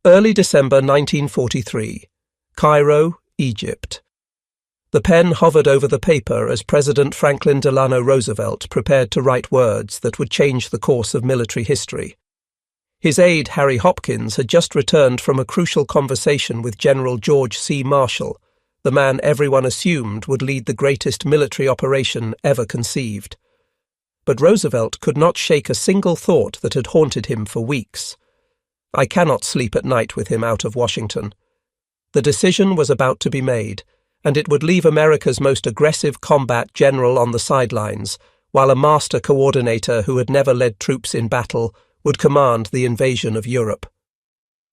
Early December 1943, Cairo, Egypt. The pen hovered over the paper as President Franklin Delano Roosevelt prepared to write words that would change the course of military history. His aide, Harry Hopkins, had just returned from a crucial conversation with General George C. Marshall, the man everyone assumed would lead the greatest military operation ever conceived. But Roosevelt could not shake a single thought that had haunted him for weeks. "I cannot sleep at night with him out of Washington." The decision was about to be made, and it would leave America's most aggressive combat general on the sidelines, while a master coordinator who had never led troops in battle would command the invasion of Europe.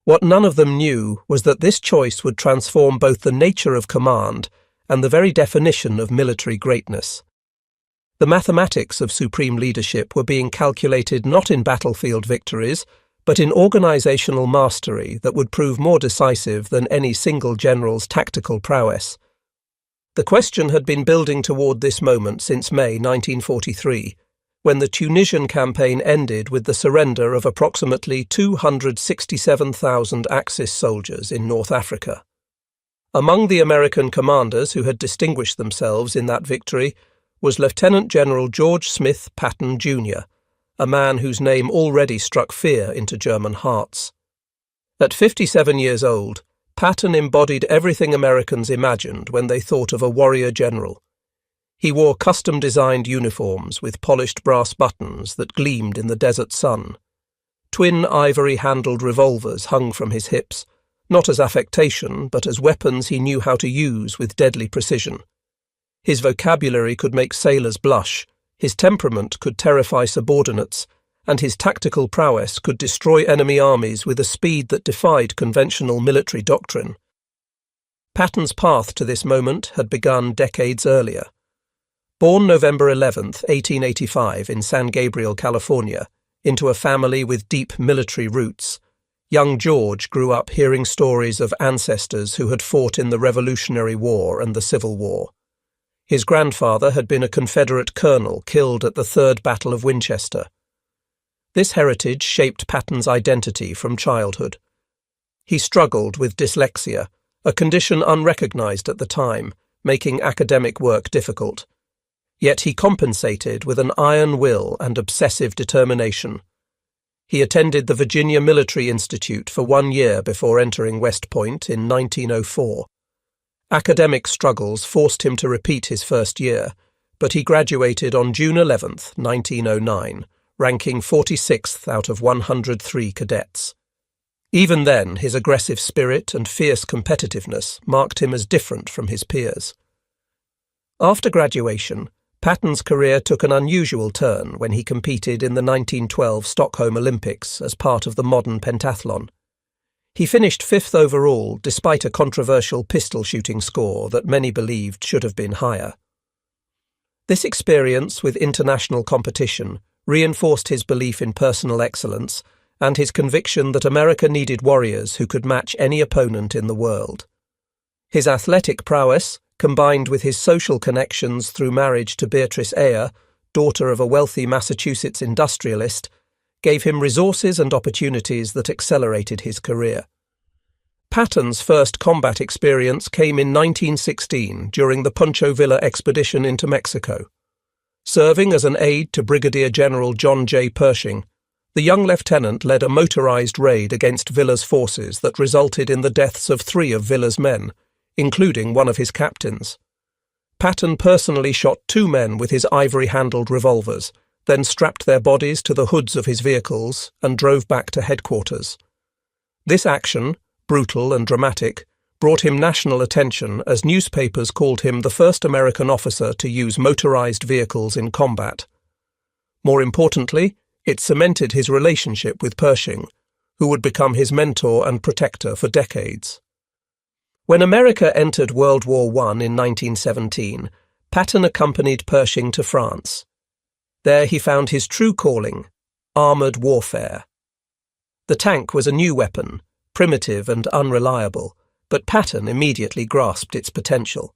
What none of them knew was that this choice would transform both the nature of command and the very definition of military greatness. The mathematics of supreme leadership were being calculated not in battlefield victories, but in organizational mastery that would prove more decisive than any single general's tactical prowess. The question had been building toward this moment since May 1943, when the Tunisian campaign ended with the surrender of approximately 267,000 Axis soldiers in North Africa. Among the American commanders who had distinguished themselves in that victory was Lieutenant General George Smith Patton, Jr., a man whose name already struck fear into German hearts. At 57 years old, Patton embodied everything Americans imagined when they thought of a warrior general. He wore custom-designed uniforms with polished brass buttons that gleamed in the desert sun. Twin ivory-handled revolvers hung from his hips, not as affectation, but as weapons he knew how to use with deadly precision. His vocabulary could make sailors blush, his temperament could terrify subordinates, and his tactical prowess could destroy enemy armies with a speed that defied conventional military doctrine. Patton's path to this moment had begun decades earlier. Born November 11, 1885, in San Gabriel, California, into a family with deep military roots, young George grew up hearing stories of ancestors who had fought in the Revolutionary War and the Civil War. His grandfather had been a Confederate colonel killed at the Third Battle of Winchester. This heritage shaped Patton's identity from childhood. He struggled with dyslexia, a condition unrecognized at the time, making academic work difficult. Yet he compensated with an iron will and obsessive determination. He attended the Virginia Military Institute for 1 year before entering West Point in 1904. Academic struggles forced him to repeat his first year, but he graduated on June 11, 1909, ranking 46th out of 103 cadets. Even then, his aggressive spirit and fierce competitiveness marked him as different from his peers. After graduation, Patton's career took an unusual turn when he competed in the 1912 Stockholm Olympics as part of the modern pentathlon. He finished 5th overall despite a controversial pistol shooting score that many believed should have been higher. This experience with international competition reinforced his belief in personal excellence and his conviction that America needed warriors who could match any opponent in the world. His athletic prowess, combined with his social connections through marriage to Beatrice Ayer, daughter of a wealthy Massachusetts industrialist, gave him resources and opportunities that accelerated his career. Patton's first combat experience came in 1916 during the Pancho Villa expedition into Mexico. Serving as an aide to Brigadier General John J. Pershing, the young lieutenant led a motorized raid against Villa's forces that resulted in the deaths of 3 of Villa's men, including one of his captains. Patton personally shot 2 men with his ivory-handled revolvers, then strapped their bodies to the hoods of his vehicles and drove back to headquarters. This action, brutal and dramatic, brought him national attention as newspapers called him the first American officer to use motorized vehicles in combat. More importantly, it cemented his relationship with Pershing, who would become his mentor and protector for decades. When America entered World War I in 1917, Patton accompanied Pershing to France. There he found his true calling, armoured warfare. The tank was a new weapon, primitive and unreliable, but Patton immediately grasped its potential.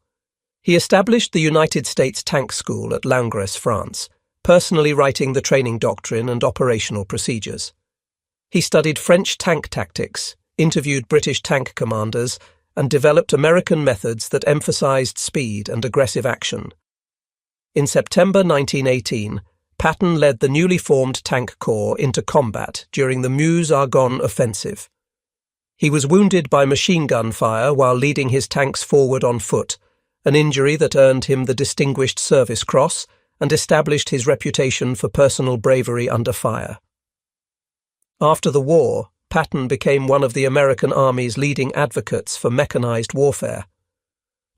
He established the United States Tank School at Langres, France, personally writing the training doctrine and operational procedures. He studied French tank tactics, interviewed British tank commanders, and developed American methods that emphasized speed and aggressive action. In September 1918, Patton led the newly formed Tank Corps into combat during the Meuse-Argonne offensive. He was wounded by machine gun fire while leading his tanks forward on foot, an injury that earned him the Distinguished Service Cross and established his reputation for personal bravery under fire. After the war, Patton became one of the American Army's leading advocates for mechanized warfare.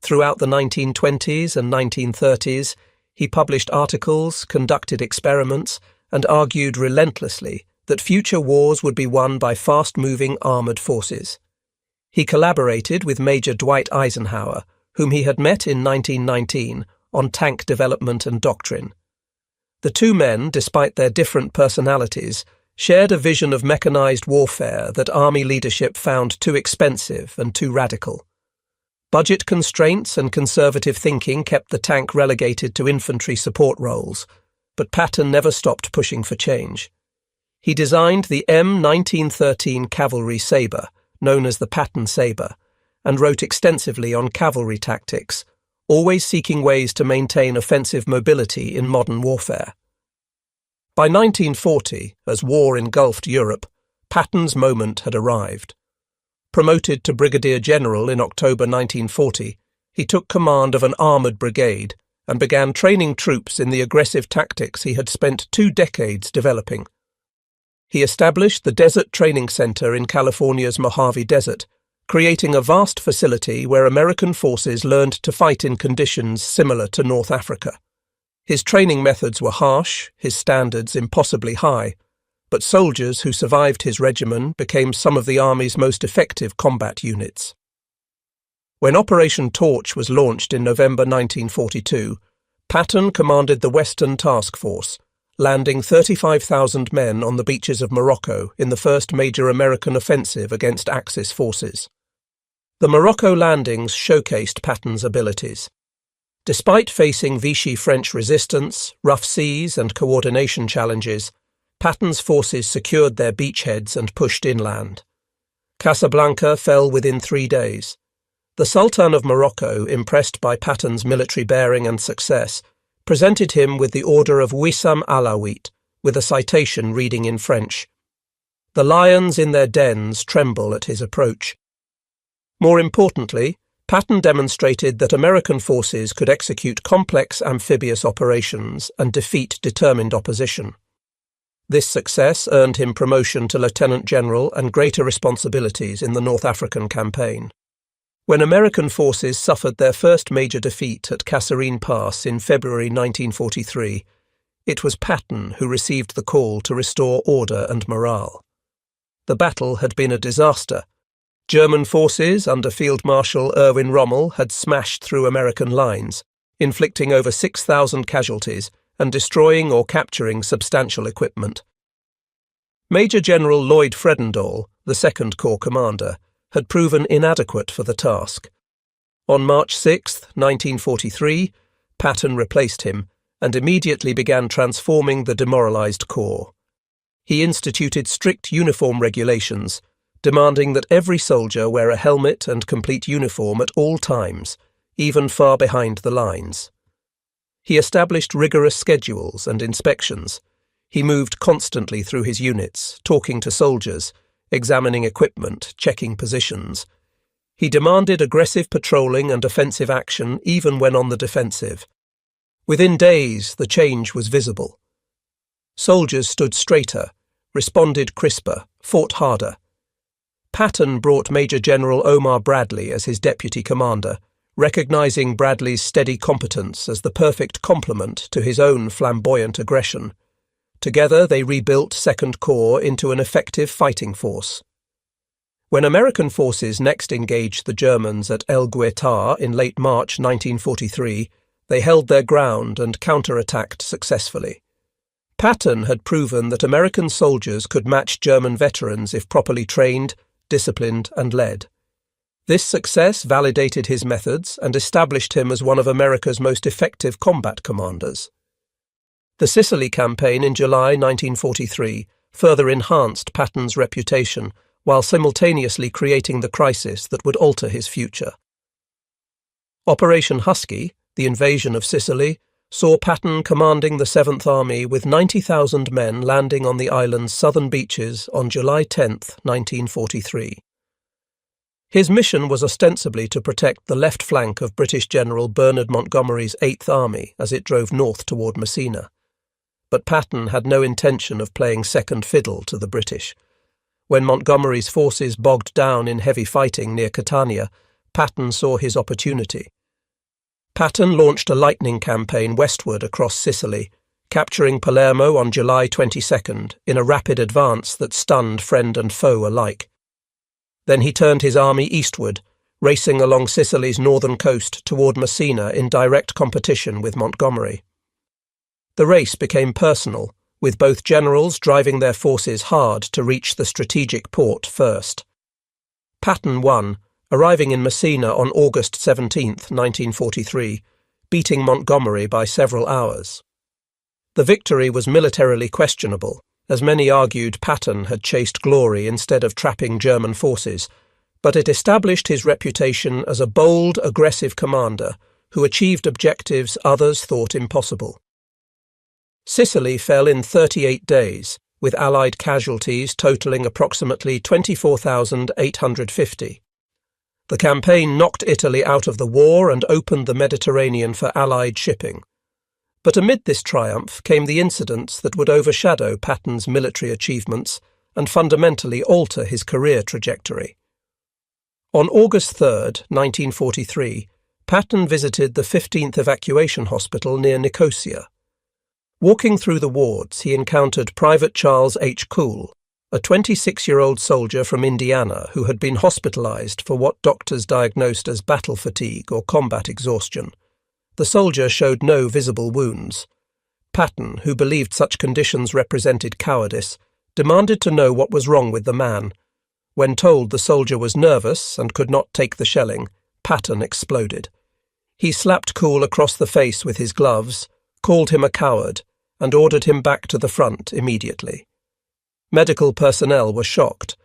Throughout the 1920s and 1930s, he published articles, conducted experiments, and argued relentlessly that future wars would be won by fast-moving armored forces. He collaborated with Major Dwight Eisenhower, whom he had met in 1919, on tank development and doctrine. The two men, despite their different personalities, shared a vision of mechanized warfare that Army leadership found too expensive and too radical. Budget constraints and conservative thinking kept the tank relegated to infantry support roles, but Patton never stopped pushing for change. He designed the M1913 cavalry sabre, known as the Patton sabre, and wrote extensively on cavalry tactics, always seeking ways to maintain offensive mobility in modern warfare. By 1940, as war engulfed Europe, Patton's moment had arrived. Promoted to Brigadier General in October 1940, he took command of an armoured brigade and began training troops in the aggressive tactics he had spent 2 decades developing. He established the Desert Training Center in California's Mojave Desert, creating a vast facility where American forces learned to fight in conditions similar to North Africa. His training methods were harsh, his standards impossibly high, but soldiers who survived his regimen became some of the Army's most effective combat units. When Operation Torch was launched in November 1942, Patton commanded the Western Task Force, landing 35,000 men on the beaches of Morocco in the first major American offensive against Axis forces. The Morocco landings showcased Patton's abilities. Despite facing Vichy French resistance, rough seas and coordination challenges, Patton's forces secured their beachheads and pushed inland. Casablanca fell within 3 days. The Sultan of Morocco, impressed by Patton's military bearing and success, presented him with the Order of Wissam Alawite, with a citation reading in French, "The lions in their dens tremble at his approach." More importantly, Patton demonstrated that American forces could execute complex amphibious operations and defeat determined opposition. This success earned him promotion to lieutenant general and greater responsibilities in the North African campaign. When American forces suffered their first major defeat at Kasserine Pass in February 1943, it was Patton who received the call to restore order and morale. The battle had been a disaster. German forces under Field Marshal Erwin Rommel had smashed through American lines, inflicting over 6,000 casualties and destroying or capturing substantial equipment. Major General Lloyd Fredendall, the Second Corps commander, had proven inadequate for the task. On March 6, 1943, Patton replaced him and immediately began transforming the demoralized corps. He instituted strict uniform regulations, demanding that every soldier wear a helmet and complete uniform at all times, even far behind the lines. He established rigorous schedules and inspections. He moved constantly through his units, talking to soldiers, examining equipment, checking positions. He demanded aggressive patrolling and offensive action even when on the defensive. Within days, the change was visible. Soldiers stood straighter, responded crisper, fought harder. Patton brought Major General Omar Bradley as his deputy commander, recognizing Bradley's steady competence as the perfect complement to his own flamboyant aggression. Together they rebuilt Second Corps into an effective fighting force. When American forces next engaged the Germans at El Guetar in late March 1943, they held their ground and counterattacked successfully. Patton had proven that American soldiers could match German veterans if properly trained, disciplined and led. This success validated his methods and established him as one of America's most effective combat commanders. The Sicily campaign in July 1943 further enhanced Patton's reputation while simultaneously creating the crisis that would alter his future. Operation Husky, the invasion of Sicily, saw Patton commanding the 7th Army with 90,000 men landing on the island's southern beaches on July 10, 1943. His mission was ostensibly to protect the left flank of British General Bernard Montgomery's 8th Army as it drove north toward Messina. But Patton had no intention of playing second fiddle to the British. When Montgomery's forces bogged down in heavy fighting near Catania, Patton saw his opportunity. Patton launched a lightning campaign westward across Sicily, capturing Palermo on July 22nd in a rapid advance that stunned friend and foe alike. Then he turned his army eastward, racing along Sicily's northern coast toward Messina in direct competition with Montgomery. The race became personal, with both generals driving their forces hard to reach the strategic port first. Patton won, arriving in Messina on August 17, 1943, beating Montgomery by several hours. The victory was militarily questionable, as many argued Patton had chased glory instead of trapping German forces, but it established his reputation as a bold, aggressive commander who achieved objectives others thought impossible. Sicily fell in 38 days, with Allied casualties totaling approximately 24,850. The campaign knocked Italy out of the war and opened the Mediterranean for Allied shipping. But amid this triumph came the incidents that would overshadow Patton's military achievements and fundamentally alter his career trajectory. On August 3, 1943, Patton visited the 15th Evacuation Hospital near Nicosia. Walking through the wards, he encountered Private Charles H. Cool, a 26-year-old soldier from Indiana who had been hospitalized for what doctors diagnosed as battle fatigue or combat exhaustion. The soldier showed no visible wounds. Patton, who believed such conditions represented cowardice, demanded to know what was wrong with the man. When told the soldier was nervous and could not take the shelling, Patton exploded. He slapped Cool across the face with his gloves, called him a coward, and ordered him back to the front immediately. Medical personnel were shocked,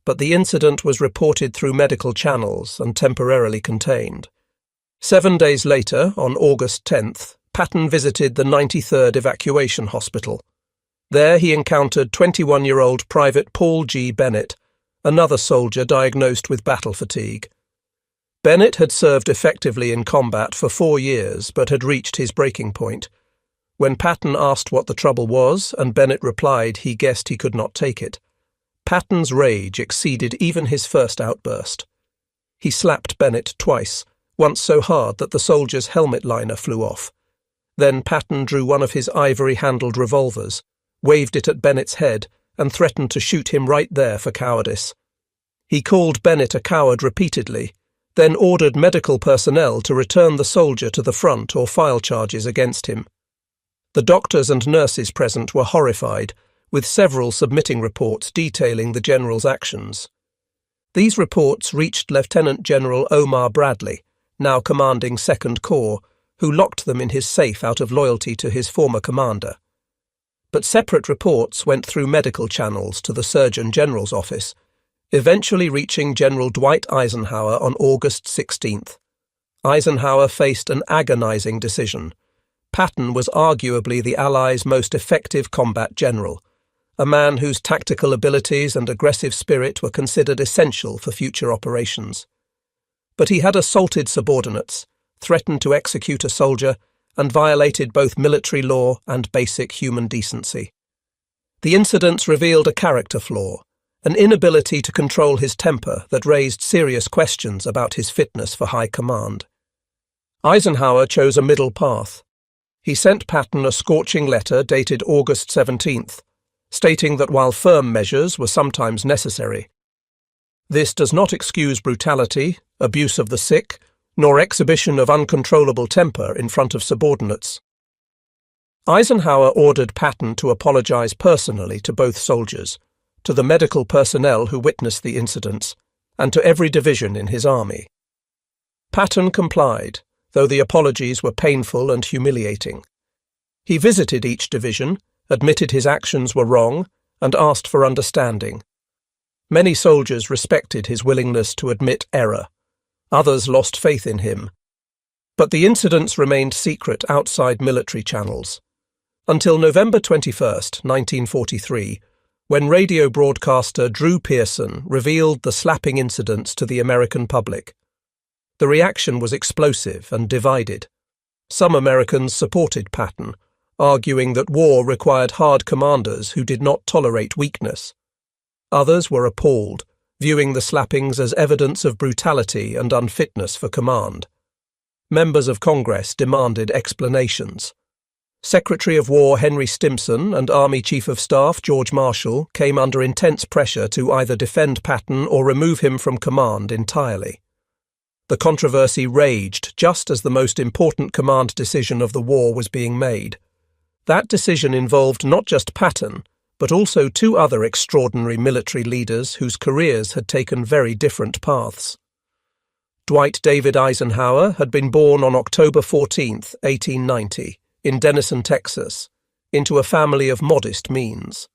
but the incident was reported through medical channels and temporarily contained. 7 days later, on August 10th, Patton visited the 93rd Evacuation Hospital. There he encountered 21-year-old Private Paul G. Bennett, another soldier diagnosed with battle fatigue. Bennett had served effectively in combat for 4 years but had reached his breaking point. When Patton asked what the trouble was and Bennett replied he guessed he could not take it, Patton's rage exceeded even his first outburst. He slapped Bennett twice, once so hard that the soldier's helmet liner flew off. Then Patton drew one of his ivory-handled revolvers, waved it at Bennett's head, and threatened to shoot him right there for cowardice. He called Bennett a coward repeatedly, then ordered medical personnel to return the soldier to the front or file charges against him. The doctors and nurses present were horrified, with several submitting reports detailing the general's actions. These reports reached Lieutenant General Omar Bradley, now commanding 2nd Corps, who locked them in his safe out of loyalty to his former commander. But separate reports went through medical channels to the Surgeon General's office, eventually reaching General Dwight Eisenhower on August 16th. Eisenhower faced an agonizing decision. Patton was arguably the Allies' most effective combat general, a man whose tactical abilities and aggressive spirit were considered essential for future operations. But he had assaulted subordinates, threatened to execute a soldier, and violated both military law and basic human decency. The incidents revealed a character flaw, an inability to control his temper that raised serious questions about his fitness for high command. Eisenhower chose a middle path. He sent Patton a scorching letter dated August 17th, stating that while firm measures were sometimes necessary, this does not excuse brutality, abuse of the sick, nor exhibition of uncontrollable temper in front of subordinates. Eisenhower ordered Patton to apologize personally to both soldiers, to the medical personnel who witnessed the incidents, and to every division in his army. Patton complied, though the apologies were painful and humiliating. He visited each division, admitted his actions were wrong, and asked for understanding. Many soldiers respected his willingness to admit error. Others lost faith in him. But the incidents remained secret outside military channels. Until November 21, 1943, when radio broadcaster Drew Pearson revealed the slapping incidents to the American public. The reaction was explosive and divided. Some Americans supported Patton, arguing that war required hard commanders who did not tolerate weakness. Others were appalled, viewing the slappings as evidence of brutality and unfitness for command. Members of Congress demanded explanations. Secretary of War Henry Stimson and Army Chief of Staff George Marshall came under intense pressure to either defend Patton or remove him from command entirely. The controversy raged just as the most important command decision of the war was being made. That decision involved not just Patton, but also two other extraordinary military leaders whose careers had taken very different paths. Dwight David Eisenhower had been born on October 14, 1890. In Denison, Texas, into a family of modest means.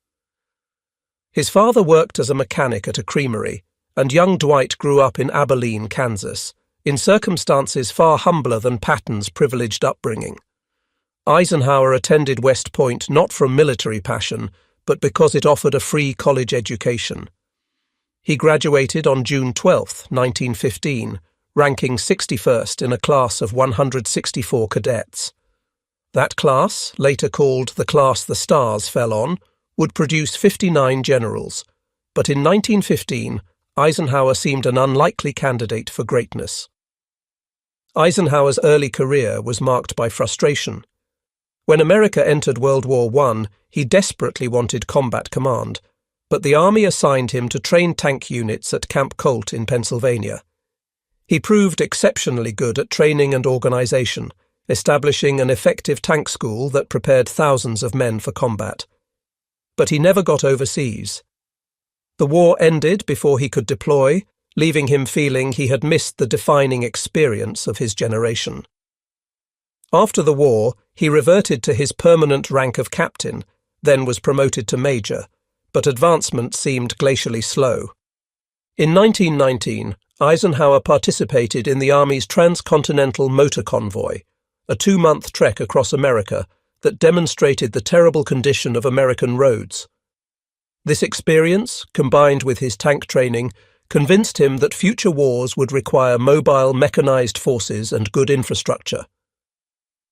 His father worked as a mechanic at a creamery, and young Dwight grew up in Abilene, Kansas, in circumstances far humbler than Patton's privileged upbringing. Eisenhower attended West Point not from military passion, but because it offered a free college education. He graduated on June 12, 1915, ranking 61st in a class of 164 cadets. That class, later called the class the Stars fell on, would produce 59 generals, but in 1915, Eisenhower seemed an unlikely candidate for greatness. Eisenhower's early career was marked by frustration. When America entered World War I, he desperately wanted combat command, but the Army assigned him to train tank units at Camp Colt in Pennsylvania. He proved exceptionally good at training and organization, establishing an effective tank school that prepared thousands of men for combat. But he never got overseas. The war ended before he could deploy, leaving him feeling he had missed the defining experience of his generation. After the war, he reverted to his permanent rank of captain, then was promoted to major, but advancement seemed glacially slow. In 1919, Eisenhower participated in the Army's transcontinental motor convoy, a 2-month trek across America that demonstrated the terrible condition of American roads. This experience, combined with his tank training, convinced him that future wars would require mobile mechanized forces and good infrastructure.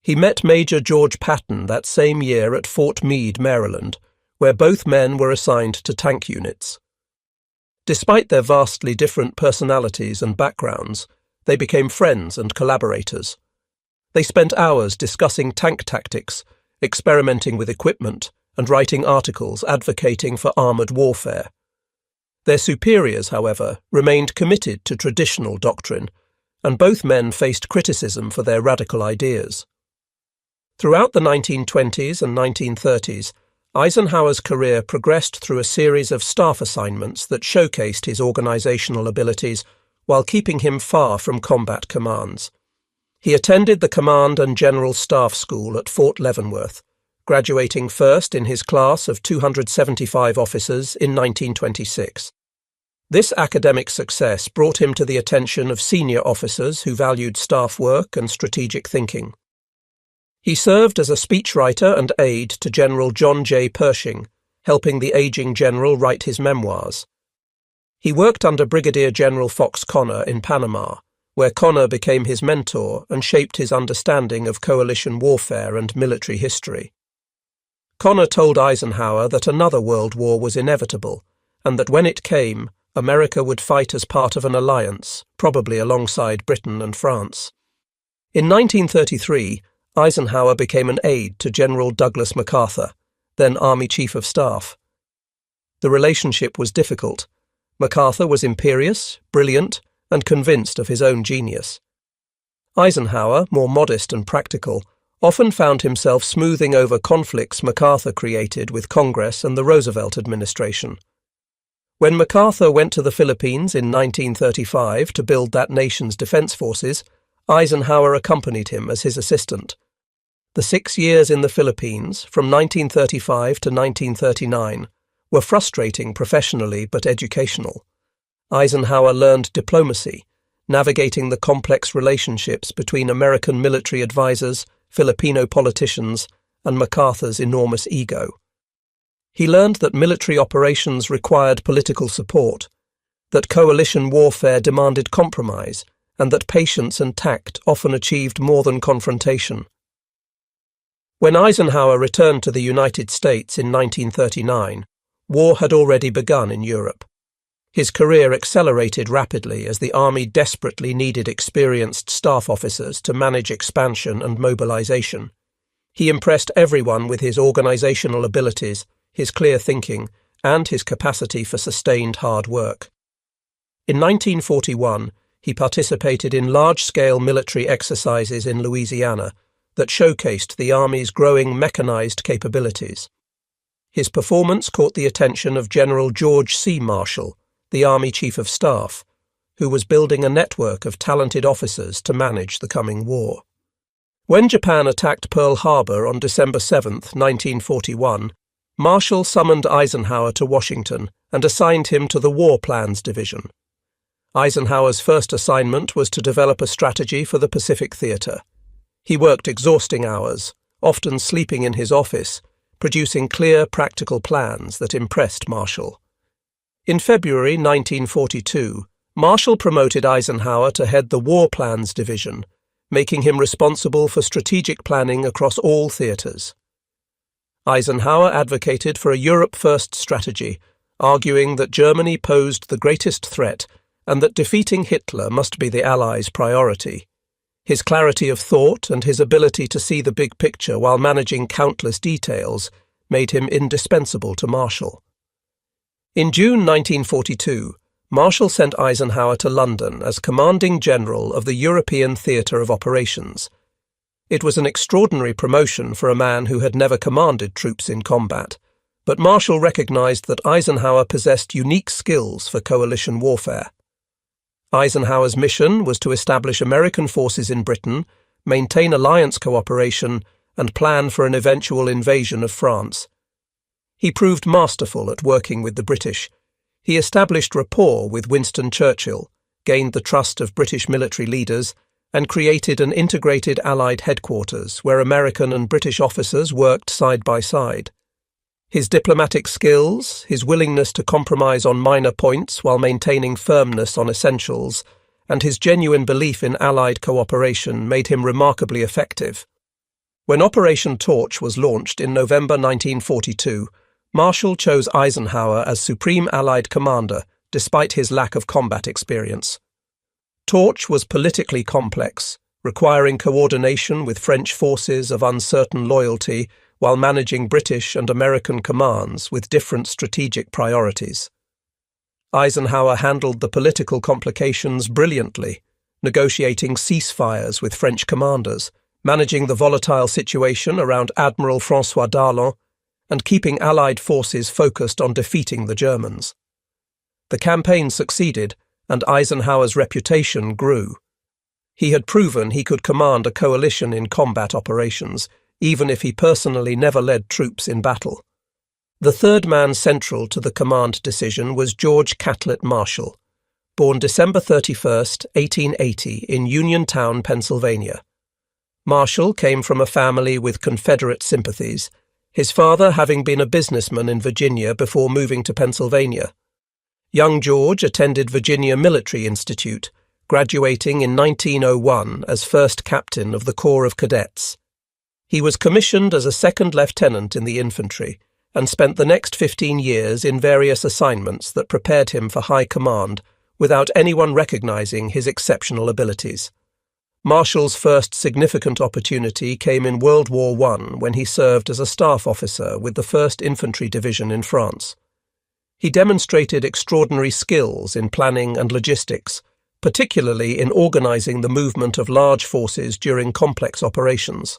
He met Major George Patton that same year at Fort Meade, Maryland, where both men were assigned to tank units. Despite their vastly different personalities and backgrounds, they became friends and collaborators. They spent hours discussing tank tactics, experimenting with equipment, and writing articles advocating for armoured warfare. Their superiors, however, remained committed to traditional doctrine, and both men faced criticism for their radical ideas. Throughout the 1920s and 1930s, Eisenhower's career progressed through a series of staff assignments that showcased his organizational abilities while keeping him far from combat commands. He attended the Command and General Staff School at Fort Leavenworth, graduating first in his class of 275 officers in 1926. This academic success brought him to the attention of senior officers who valued staff work and strategic thinking. He served as a speechwriter and aide to General John J. Pershing, helping the aging general write his memoirs. He worked under Brigadier General Fox Connor in Panama, where Connor became his mentor and shaped his understanding of coalition warfare and military history. Connor told Eisenhower that another world war was inevitable, and that when it came, America would fight as part of an alliance, probably alongside Britain and France. In 1933, Eisenhower became an aide to General Douglas MacArthur, then Army Chief of Staff. The relationship was difficult. MacArthur was imperious, brilliant, and convinced of his own genius. Eisenhower, more modest and practical, often found himself smoothing over conflicts MacArthur created with Congress and the Roosevelt administration. When MacArthur went to the Philippines in 1935 to build that nation's defense forces, Eisenhower accompanied him as his assistant. The 6 years in the Philippines, from 1935 to 1939, were frustrating professionally but educational. Eisenhower learned diplomacy, navigating the complex relationships between American military advisors, Filipino politicians, and MacArthur's enormous ego. He learned that military operations required political support, that coalition warfare demanded compromise, and that patience and tact often achieved more than confrontation. When Eisenhower returned to the United States in 1939, war had already begun in Europe. His career accelerated rapidly as the Army desperately needed experienced staff officers to manage expansion and mobilization. He impressed everyone with his organizational abilities, his clear thinking, and his capacity for sustained hard work. In 1941, he participated in large-scale military exercises in Louisiana that showcased the Army's growing mechanized capabilities. His performance caught the attention of General George C. Marshall, the Army Chief of Staff, who was building a network of talented officers to manage the coming war. When Japan attacked Pearl Harbor on December 7, 1941, Marshall summoned Eisenhower to Washington and assigned him to the War Plans Division. Eisenhower's first assignment was to develop a strategy for the Pacific Theater. He worked exhausting hours, often sleeping in his office, producing clear, practical plans that impressed Marshall. In February 1942, Marshall promoted Eisenhower to head the War Plans Division, making him responsible for strategic planning across all theaters. Eisenhower advocated for a Europe-first strategy, arguing that Germany posed the greatest threat and that defeating Hitler must be the Allies' priority. His clarity of thought and his ability to see the big picture while managing countless details made him indispensable to Marshall. In June 1942, Marshall sent Eisenhower to London as Commanding General of the European Theatre of Operations. It was an extraordinary promotion for a man who had never commanded troops in combat, but Marshall recognized that Eisenhower possessed unique skills for coalition warfare. Eisenhower's mission was to establish American forces in Britain, maintain alliance cooperation, and plan for an eventual invasion of France. He proved masterful at working with the British. He established rapport with Winston Churchill, gained the trust of British military leaders, and created an integrated Allied headquarters where American and British officers worked side by side. His diplomatic skills, his willingness to compromise on minor points while maintaining firmness on essentials, and his genuine belief in Allied cooperation made him remarkably effective. When Operation Torch was launched in November 1942, Marshall chose Eisenhower as Supreme Allied Commander, despite his lack of combat experience. Torch was politically complex, requiring coordination with French forces of uncertain loyalty while managing British and American commands with different strategic priorities. Eisenhower handled the political complications brilliantly, negotiating ceasefires with French commanders, managing the volatile situation around Admiral François Darlan, and keeping Allied forces focused on defeating the Germans. The campaign succeeded, and Eisenhower's reputation grew. He had proven he could command a coalition in combat operations, even if he personally never led troops in battle. The third man central to the command decision was George Catlett Marshall, born December 31, 1880, in Uniontown, Pennsylvania. Marshall came from a family with Confederate sympathies, his father having been a businessman in Virginia before moving to Pennsylvania. Young George attended Virginia Military Institute, graduating in 1901 as first captain of the Corps of Cadets. He was commissioned as a second lieutenant in the infantry and spent the next 15 years in various assignments that prepared him for high command without anyone recognizing his exceptional abilities. Marshall's first significant opportunity came in World War I when he served as a staff officer with the 1st Infantry Division in France. He demonstrated extraordinary skills in planning and logistics, particularly in organizing the movement of large forces during complex operations.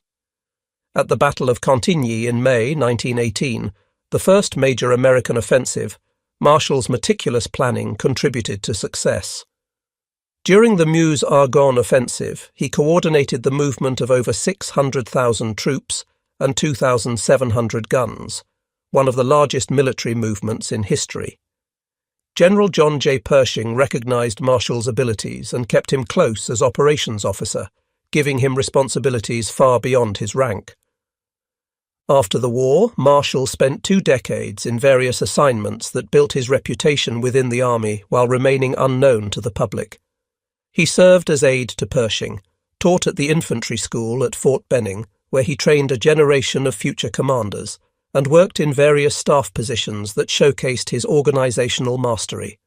At the Battle of Cantigny in May 1918, the first major American offensive, Marshall's meticulous planning contributed to success. During the Meuse-Argonne offensive, he coordinated the movement of over 600,000 troops and 2,700 guns, one of the largest military movements in history. General John J. Pershing recognized Marshall's abilities and kept him close as operations officer, giving him responsibilities far beyond his rank. After the war, Marshall spent 2 decades in various assignments that built his reputation within the army while remaining unknown to the public. He served as aide to Pershing, taught at the infantry school at Fort Benning, where he trained a generation of future commanders, and worked in various staff positions that showcased his organizational mastery.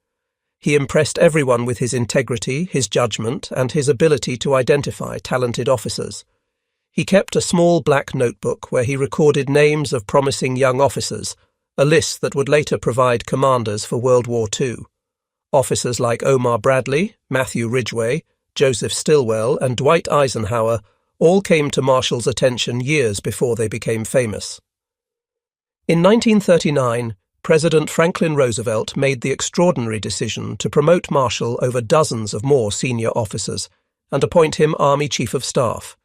He impressed everyone with his integrity, his judgment, and his ability to identify talented officers. He kept a small black notebook where he recorded names of promising young officers, a list that would later provide commanders for World War II. Officers like Omar Bradley, Matthew Ridgway, Joseph Stilwell, and Dwight Eisenhower all came to Marshall's attention years before they became famous. In 1939, President Franklin Roosevelt made the extraordinary decision to promote Marshall over dozens of more senior officers and appoint him Army Chief of Staff.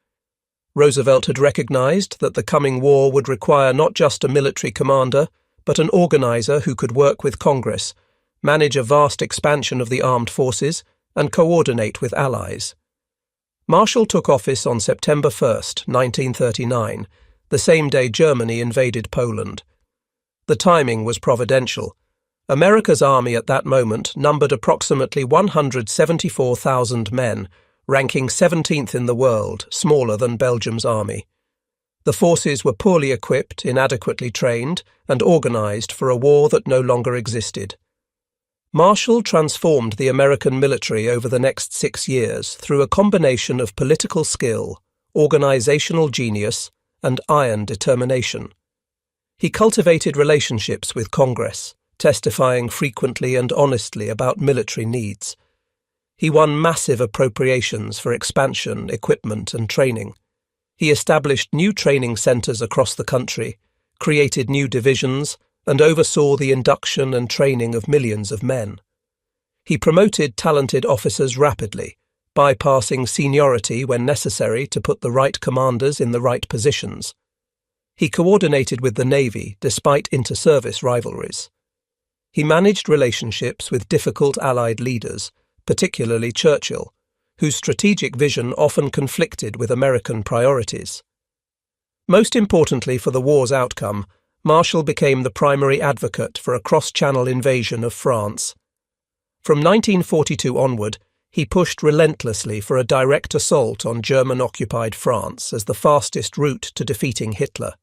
Roosevelt had recognized that the coming war would require not just a military commander, but an organizer who could work with Congress, manage a vast expansion of the armed forces, and coordinate with allies. Marshall took office on September 1, 1939, the same day Germany invaded Poland. The timing was providential. America's army at that moment numbered approximately 174,000 men, ranking 17th in the world, smaller than Belgium's army. The forces were poorly equipped, inadequately trained, and organized for a war that no longer existed. Marshall transformed the American military over the next 6 years through a combination of political skill, organizational genius, and iron determination. He cultivated relationships with Congress, testifying frequently and honestly about military needs. He won massive appropriations for expansion, equipment, and training. He established new training centers across the country, created new divisions, and oversaw the induction and training of millions of men. He promoted talented officers rapidly, bypassing seniority when necessary to put the right commanders in the right positions. He coordinated with the Navy despite inter-service rivalries. He managed relationships with difficult Allied leaders, particularly Churchill, whose strategic vision often conflicted with American priorities. Most importantly for the war's outcome, Marshall became the primary advocate for a cross-channel invasion of France. From 1942 onward, he pushed relentlessly for a direct assault on German-occupied France as the fastest route to defeating Hitler.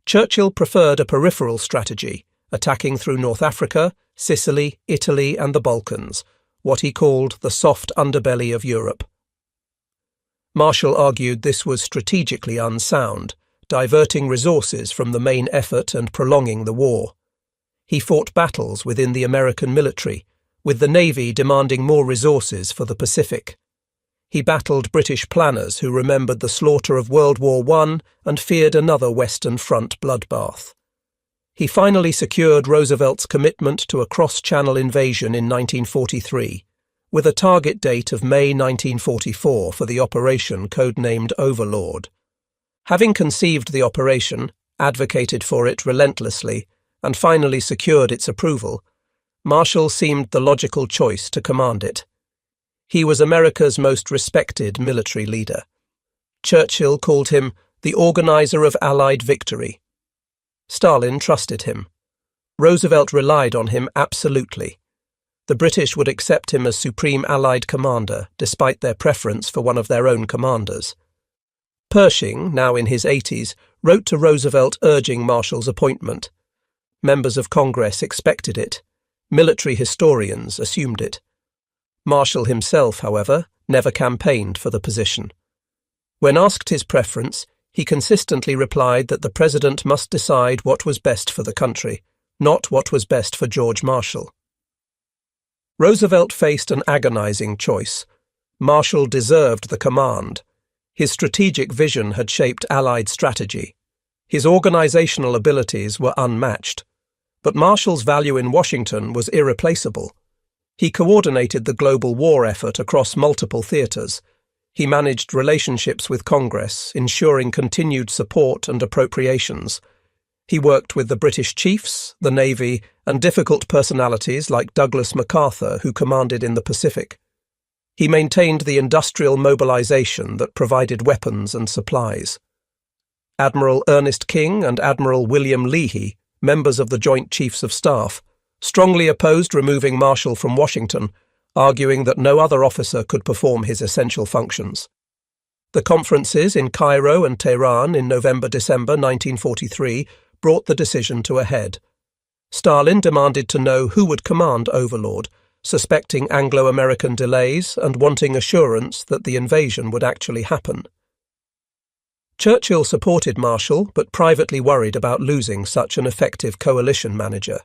Churchill preferred a peripheral strategy, attacking through North Africa, Sicily, Italy, and the Balkans, what he called the soft underbelly of Europe. Marshall argued this was strategically unsound, diverting resources from the main effort and prolonging the war. He fought battles within the American military, with the Navy demanding more resources for the Pacific. He battled British planners who remembered the slaughter of World War I and feared another Western Front bloodbath. He finally secured Roosevelt's commitment to a cross-channel invasion in 1943, with a target date of May 1944 for the operation codenamed Overlord. Having conceived the operation, advocated for it relentlessly, and finally secured its approval, Marshall seemed the logical choice to command it. He was America's most respected military leader. Churchill called him the organizer of Allied victory. Stalin trusted him. Roosevelt relied on him absolutely. The British would accept him as supreme Allied commander, despite their preference for one of their own commanders. Pershing, now in his 80s, wrote to Roosevelt urging Marshall's appointment. Members of Congress expected it. Military historians assumed it. Marshall himself, however, never campaigned for the position. When asked his preference, he consistently replied that the president must decide what was best for the country, not what was best for George Marshall. Roosevelt faced an agonizing choice. Marshall deserved the command. His strategic vision had shaped Allied strategy. His organizational abilities were unmatched. But Marshall's value in Washington was irreplaceable. He coordinated the global war effort across multiple theaters. He managed relationships with Congress, ensuring continued support and appropriations. He worked with the British chiefs, the Navy, and difficult personalities like Douglas MacArthur, who commanded in the Pacific. He maintained the industrial mobilization that provided weapons and supplies. Admiral Ernest King and Admiral William Leahy, members of the Joint Chiefs of Staff, strongly opposed removing Marshall from Washington, arguing that no other officer could perform his essential functions. The conferences in Cairo and Tehran in November-December 1943 brought the decision to a head. Stalin demanded to know who would command Overlord, suspecting Anglo-American delays and wanting assurance that the invasion would actually happen. Churchill supported Marshall, but privately worried about losing such an effective coalition manager.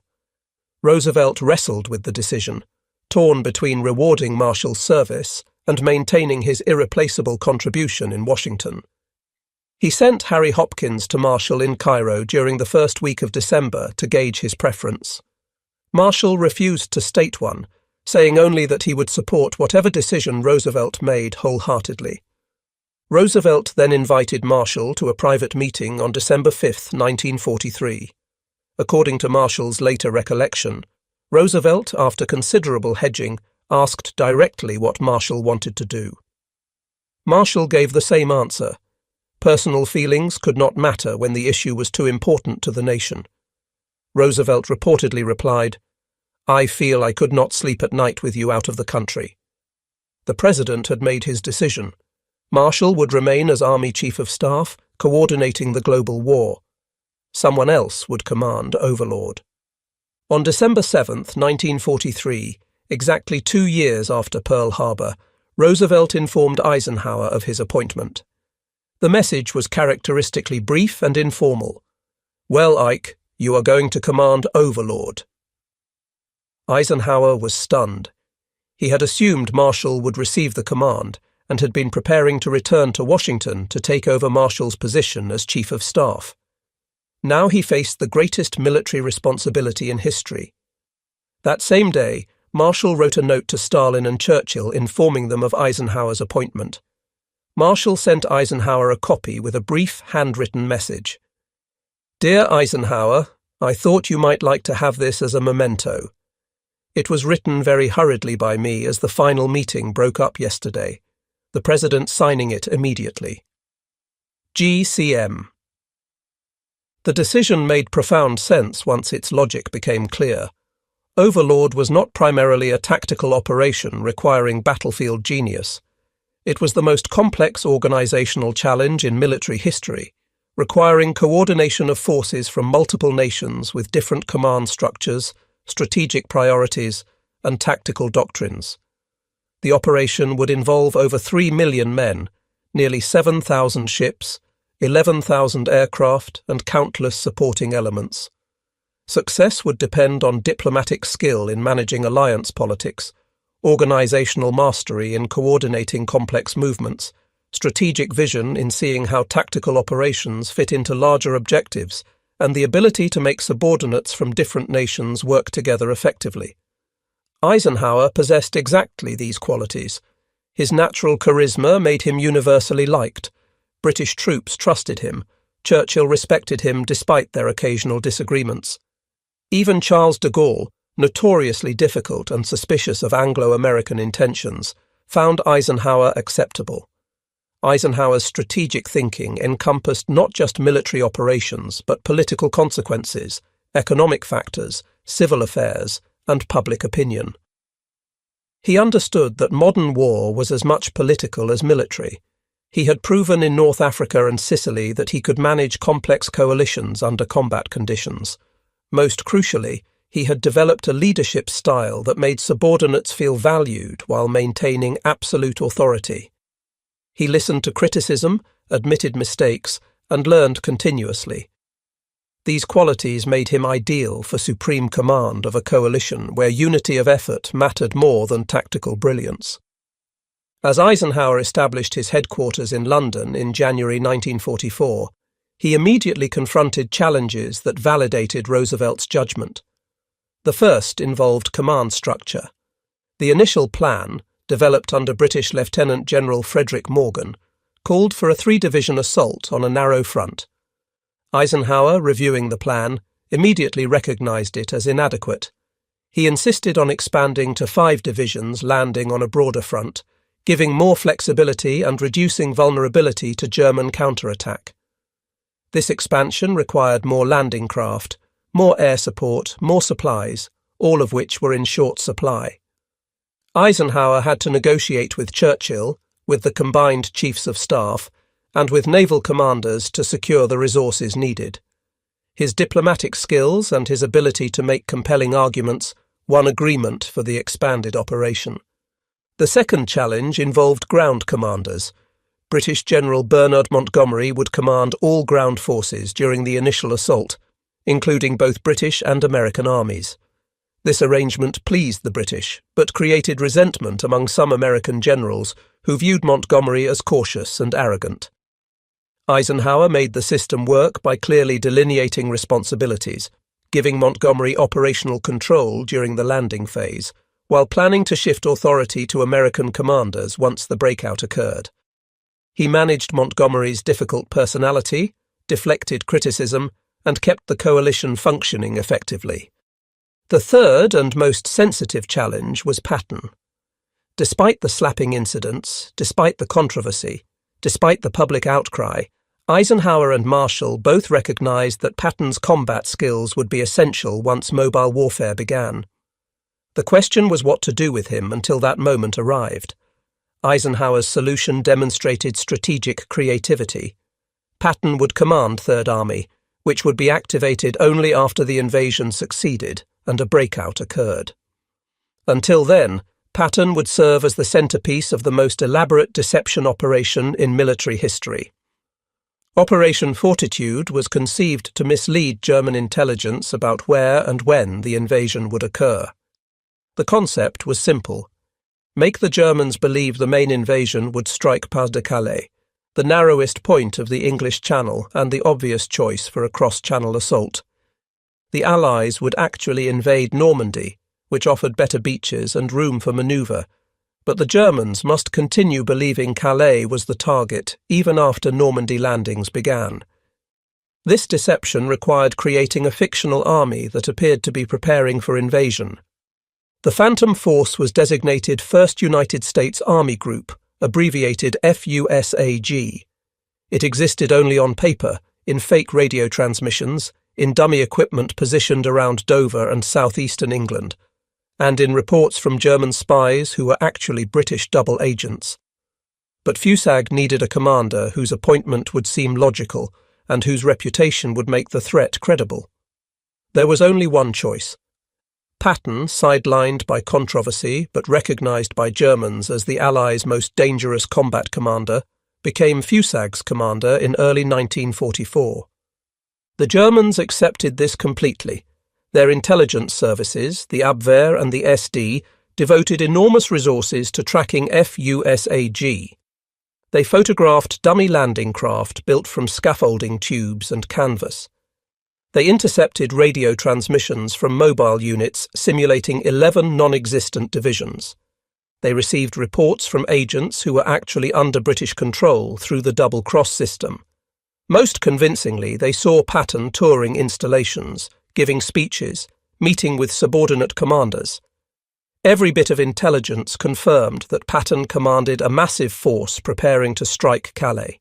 Roosevelt wrestled with the decision, torn between rewarding Marshall's service and maintaining his irreplaceable contribution in Washington. He sent Harry Hopkins to Marshall in Cairo during the first week of December to gauge his preference. Marshall refused to state one, saying only that he would support whatever decision Roosevelt made wholeheartedly. Roosevelt then invited Marshall to a private meeting on December 5, 1943. According to Marshall's later recollection, Roosevelt, after considerable hedging, asked directly what Marshall wanted to do. Marshall gave the same answer. Personal feelings could not matter when the issue was too important to the nation. Roosevelt reportedly replied, "I feel I could not sleep at night with you out of the country." The president had made his decision. Marshall would remain as Army Chief of Staff, coordinating the global war. Someone else would command Overlord. On December 7, 1943, exactly 2 years after Pearl Harbor, Roosevelt informed Eisenhower of his appointment. The message was characteristically brief and informal. "Well, Ike, you are going to command Overlord." Eisenhower was stunned. He had assumed Marshall would receive the command and had been preparing to return to Washington to take over Marshall's position as Chief of Staff. Now he faced the greatest military responsibility in history. That same day, Marshall wrote a note to Stalin and Churchill informing them of Eisenhower's appointment. Marshall sent Eisenhower a copy with a brief handwritten message. "Dear Eisenhower, I thought you might like to have this as a memento. It was written very hurriedly by me as the final meeting broke up yesterday, the President signing it immediately. GCM." The decision made profound sense once its logic became clear. Overlord was not primarily a tactical operation requiring battlefield genius. It was the most complex organizational challenge in military history, requiring coordination of forces from multiple nations with different command structures, strategic priorities, and tactical doctrines. The operation would involve over 3 million men, nearly 7,000 ships, 11,000 aircraft, and countless supporting elements. Success would depend on diplomatic skill in managing alliance politics, organizational mastery in coordinating complex movements, strategic vision in seeing how tactical operations fit into larger objectives, and the ability to make subordinates from different nations work together effectively. Eisenhower possessed exactly these qualities. His natural charisma made him universally liked. British troops trusted him. Churchill respected him despite their occasional disagreements. Even Charles de Gaulle, notoriously difficult and suspicious of Anglo-American intentions, found Eisenhower acceptable. Eisenhower's strategic thinking encompassed not just military operations, but political consequences, economic factors, civil affairs, and public opinion. He understood that modern war was as much political as military. He had proven in North Africa and Sicily that he could manage complex coalitions under combat conditions. Most crucially, he had developed a leadership style that made subordinates feel valued while maintaining absolute authority. He listened to criticism, admitted mistakes, and learned continuously. These qualities made him ideal for supreme command of a coalition where unity of effort mattered more than tactical brilliance. As Eisenhower established his headquarters in London in January 1944, he immediately confronted challenges that validated Roosevelt's judgment. The first involved command structure. The initial plan, developed under British Lieutenant General Frederick Morgan, called for a 3-division assault on a narrow front. Eisenhower, reviewing the plan, immediately recognized it as inadequate. He insisted on expanding to 5 divisions landing on a broader front, giving more flexibility and reducing vulnerability to German counterattack. This expansion required more landing craft, more air support, more supplies, all of which were in short supply. Eisenhower had to negotiate with Churchill, with the combined chiefs of staff, and with naval commanders to secure the resources needed. His diplomatic skills and his ability to make compelling arguments won agreement for the expanded operation. The second challenge involved ground commanders. British General Bernard Montgomery would command all ground forces during the initial assault, including both British and American armies. This arrangement pleased the British, but created resentment among some American generals who viewed Montgomery as cautious and arrogant. Eisenhower made the system work by clearly delineating responsibilities, giving Montgomery operational control during the landing phase, while planning to shift authority to American commanders once the breakout occurred. He managed Montgomery's difficult personality, deflected criticism, and kept the coalition functioning effectively. The third and most sensitive challenge was Patton. Despite the slapping incidents, despite the controversy, despite the public outcry, Eisenhower and Marshall both recognized that Patton's combat skills would be essential once mobile warfare began. The question was what to do with him until that moment arrived. Eisenhower's solution demonstrated strategic creativity. Patton would command Third Army, which would be activated only after the invasion succeeded and a breakout occurred. Until then, Patton would serve as the centerpiece of the most elaborate deception operation in military history. Operation Fortitude was conceived to mislead German intelligence about where and when the invasion would occur. The concept was simple. Make the Germans believe the main invasion would strike Pas de Calais, the narrowest point of the English Channel and the obvious choice for a cross-channel assault. The Allies would actually invade Normandy, which offered better beaches and room for manoeuvre, but the Germans must continue believing Calais was the target even after Normandy landings began. This deception required creating a fictional army that appeared to be preparing for invasion. The Phantom Force was designated 1st United States Army Group, abbreviated FUSAG. It existed only on paper, in fake radio transmissions, in dummy equipment positioned around Dover and southeastern England, and in reports from German spies who were actually British double agents. But FUSAG needed a commander whose appointment would seem logical and whose reputation would make the threat credible. There was only one choice. Patton, sidelined by controversy but recognized by Germans as the Allies' most dangerous combat commander, became FUSAG's commander in early 1944. The Germans accepted this completely. Their intelligence services, the Abwehr and the SD, devoted enormous resources to tracking FUSAG. They photographed dummy landing craft built from scaffolding tubes and canvas. They intercepted radio transmissions from mobile units simulating 11 non-existent divisions. They received reports from agents who were actually under British control through the double-cross system. Most convincingly, they saw Patton touring installations, giving speeches, meeting with subordinate commanders. Every bit of intelligence confirmed that Patton commanded a massive force preparing to strike Calais.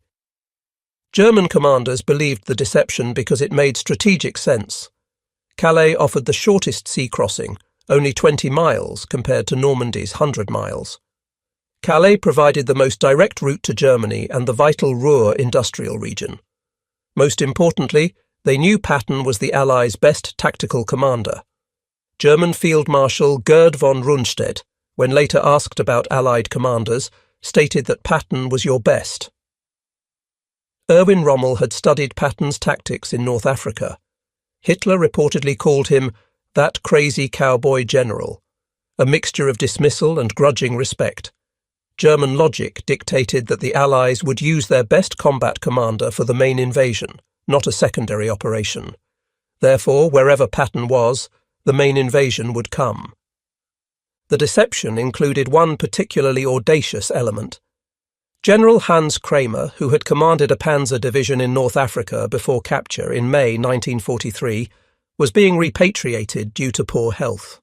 German commanders believed the deception because it made strategic sense. Calais offered the shortest sea crossing, only 20 miles compared to Normandy's 100 miles. Calais provided the most direct route to Germany and the vital Ruhr industrial region. Most importantly, they knew Patton was the Allies' best tactical commander. German Field Marshal Gerd von Rundstedt, when later asked about Allied commanders, stated that Patton was your best. Erwin Rommel had studied Patton's tactics in North Africa. Hitler reportedly called him that crazy cowboy general, a mixture of dismissal and grudging respect. German logic dictated that the Allies would use their best combat commander for the main invasion, not a secondary operation. Therefore, wherever Patton was, the main invasion would come. The deception included one particularly audacious element. General Hans Kramer, who had commanded a panzer division in North Africa before capture in May 1943, was being repatriated due to poor health.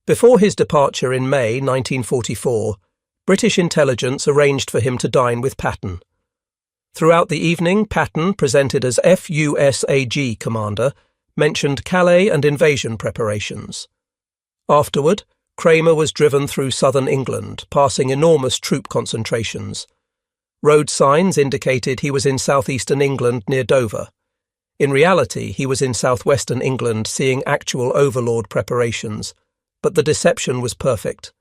Before his departure in May 1944, British intelligence arranged for him to dine with Patton. Throughout the evening, Patton, presented as FUSAG commander, mentioned Calais and invasion preparations. Afterward, Kramer was driven through southern England, passing enormous troop concentrations. Road signs indicated he was in southeastern England near Dover. In reality, he was in southwestern England seeing actual Overlord preparations, but the deception was perfect.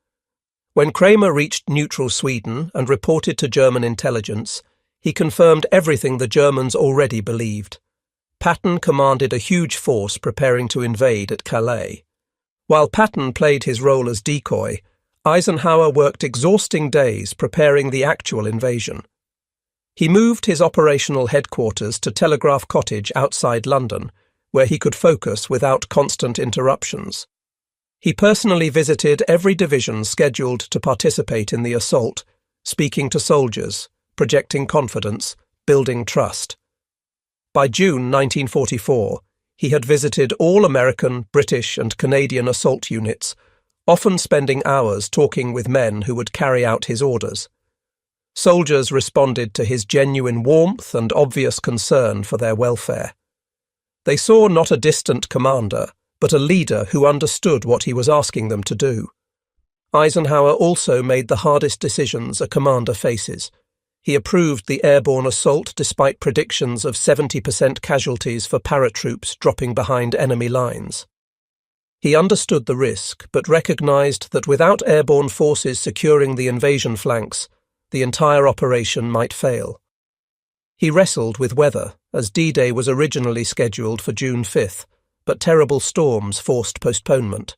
When Kramer reached neutral Sweden and reported to German intelligence, he confirmed everything the Germans already believed. Patton commanded a huge force preparing to invade at Calais. While Patton played his role as decoy, Eisenhower worked exhausting days preparing the actual invasion. He moved his operational headquarters to Telegraph Cottage outside London, where he could focus without constant interruptions. He personally visited every division scheduled to participate in the assault, speaking to soldiers, projecting confidence, building trust. By June 1944, he had visited all American, British and Canadian assault units, often spending hours talking with men who would carry out his orders. Soldiers responded to his genuine warmth and obvious concern for their welfare. They saw not a distant commander, but a leader who understood what he was asking them to do. Eisenhower also made the hardest decisions a commander faces. He approved the airborne assault despite predictions of 70% casualties for paratroops dropping behind enemy lines. He understood the risk, but recognized that without airborne forces securing the invasion flanks, the entire operation might fail. He wrestled with weather, as D-Day was originally scheduled for June 5th, but terrible storms forced postponement.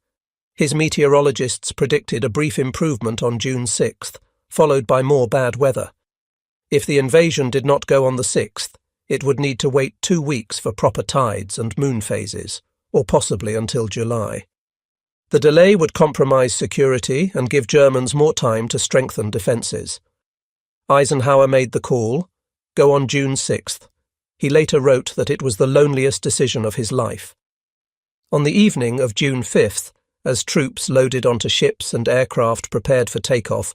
His meteorologists predicted a brief improvement on June 6th, followed by more bad weather. If the invasion did not go on the 6th, it would need to wait 2 weeks for proper tides and moon phases, or possibly until July. The delay would compromise security and give Germans more time to strengthen defences. Eisenhower made the call, go on June 6th. He later wrote that it was the loneliest decision of his life. On the evening of June 5th, as troops loaded onto ships and aircraft prepared for takeoff,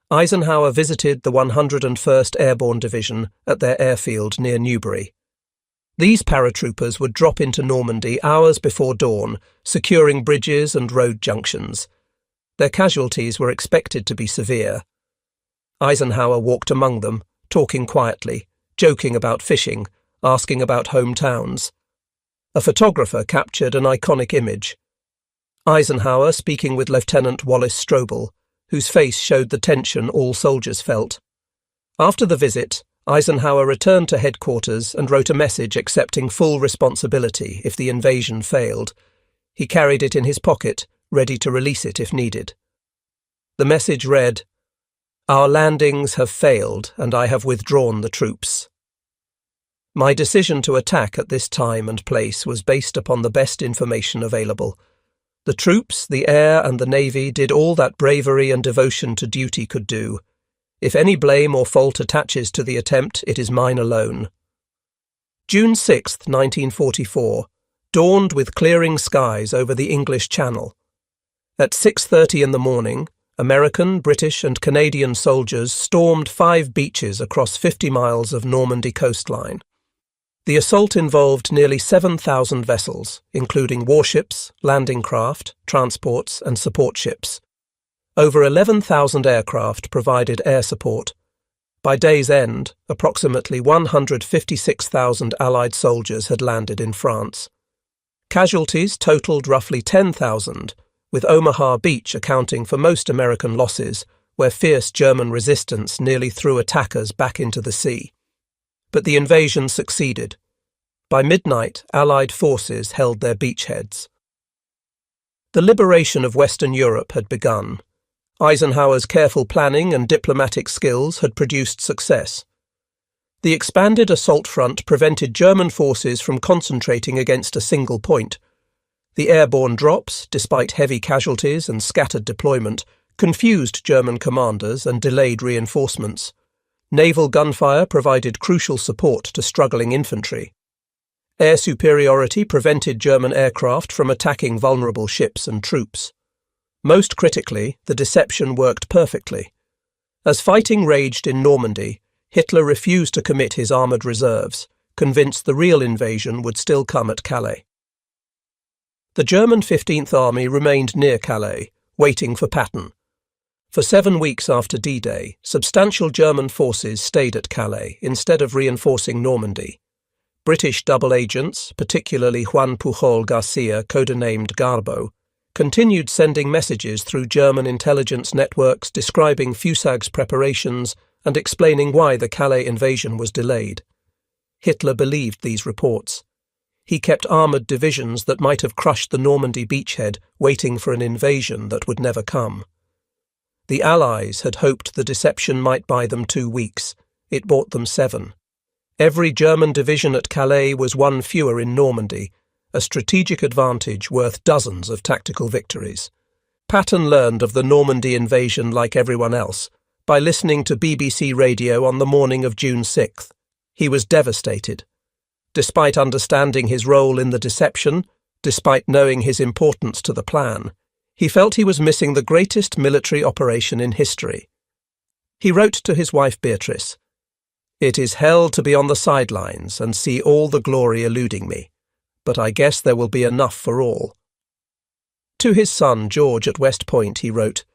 Eisenhower visited the 101st Airborne Division at their airfield near Newbury. These paratroopers would drop into Normandy hours before dawn, securing bridges and road junctions. Their casualties were expected to be severe. Eisenhower walked among them, talking quietly, joking about fishing, asking about hometowns. A photographer captured an iconic image. Eisenhower speaking with Lieutenant Wallace Strobel, whose face showed the tension all soldiers felt. After the visit, Eisenhower returned to headquarters and wrote a message accepting full responsibility if the invasion failed. He carried it in his pocket, ready to release it if needed. The message read, "Our landings have failed and I have withdrawn the troops. My decision to attack at this time and place was based upon the best information available. The troops, the air and the navy did all that bravery and devotion to duty could do. If any blame or fault attaches to the attempt, it is mine alone." June 6, 1944, dawned with clearing skies over the English Channel. At 6:30 in the morning, American, British and Canadian soldiers stormed 5 beaches across 50 miles of Normandy coastline. The assault involved nearly 7,000 vessels, including warships, landing craft, transports and support ships. Over 11,000 aircraft provided air support. By day's end, approximately 156,000 Allied soldiers had landed in France. Casualties totaled roughly 10,000, with Omaha Beach accounting for most American losses, where fierce German resistance nearly threw attackers back into the sea. But the invasion succeeded. By midnight, Allied forces held their beachheads. The liberation of Western Europe had begun. Eisenhower's careful planning and diplomatic skills had produced success. The expanded assault front prevented German forces from concentrating against a single point. The airborne drops, despite heavy casualties and scattered deployment, confused German commanders and delayed reinforcements. Naval gunfire provided crucial support to struggling infantry. Air superiority prevented German aircraft from attacking vulnerable ships and troops. Most critically, the deception worked perfectly. As fighting raged in Normandy, Hitler refused to commit his armoured reserves, convinced the real invasion would still come at Calais. The German 15th Army remained near Calais, waiting for Patton. For 7 weeks after D-Day, substantial German forces stayed at Calais instead of reinforcing Normandy. British double agents, particularly Juan Pujol Garcia, codenamed Garbo, continued sending messages through German intelligence networks describing Fusag's preparations and explaining why the Calais invasion was delayed. Hitler believed these reports. He kept armoured divisions that might have crushed the Normandy beachhead waiting for an invasion that would never come. The Allies had hoped the deception might buy them 2 weeks. It bought them 7. Every German division at Calais was one fewer in Normandy, a strategic advantage worth dozens of tactical victories. Patton learned of the Normandy invasion like everyone else, by listening to BBC radio on the morning of June 6th. He was devastated. Despite understanding his role in the deception, despite knowing his importance to the plan, he felt he was missing the greatest military operation in history. He wrote to his wife Beatrice, "It is hell to be on the sidelines and see all the glory eluding me, but I guess there will be enough for all." To his son George at West Point he wrote,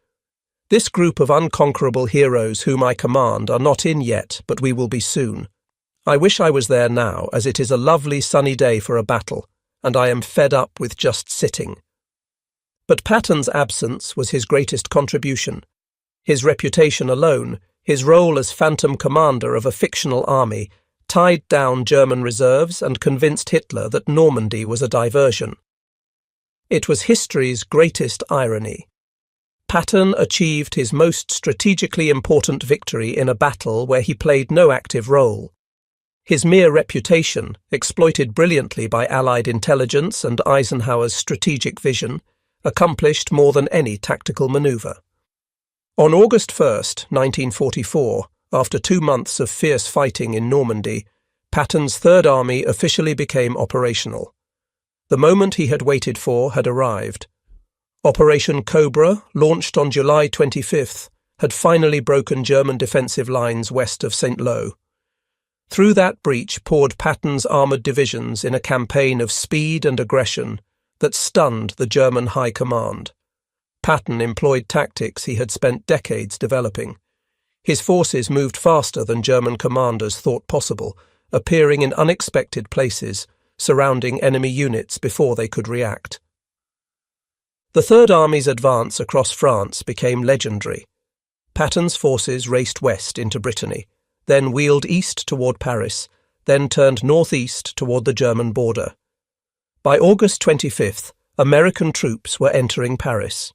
"This group of unconquerable heroes whom I command are not in yet, but we will be soon. I wish I was there now, as it is a lovely sunny day for a battle, and I am fed up with just sitting." But Patton's absence was his greatest contribution. His reputation alone, his role as phantom commander of a fictional army, tied down German reserves and convinced Hitler that Normandy was a diversion. It was history's greatest irony. Patton achieved his most strategically important victory in a battle where he played no active role. His mere reputation, exploited brilliantly by Allied intelligence and Eisenhower's strategic vision, accomplished more than any tactical manoeuvre. On August 1st, 1944, after 2 months of fierce fighting in Normandy, Patton's Third Army officially became operational. The moment he had waited for had arrived. Operation Cobra, launched on July 25th, had finally broken German defensive lines west of St. Lo. Through that breach poured Patton's armoured divisions in a campaign of speed and aggression that stunned the German High Command. Patton employed tactics he had spent decades developing. His forces moved faster than German commanders thought possible, appearing in unexpected places, surrounding enemy units before they could react. The Third Army's advance across France became legendary. Patton's forces raced west into Brittany, then wheeled east toward Paris, then turned northeast toward the German border. By August 25th, American troops were entering Paris.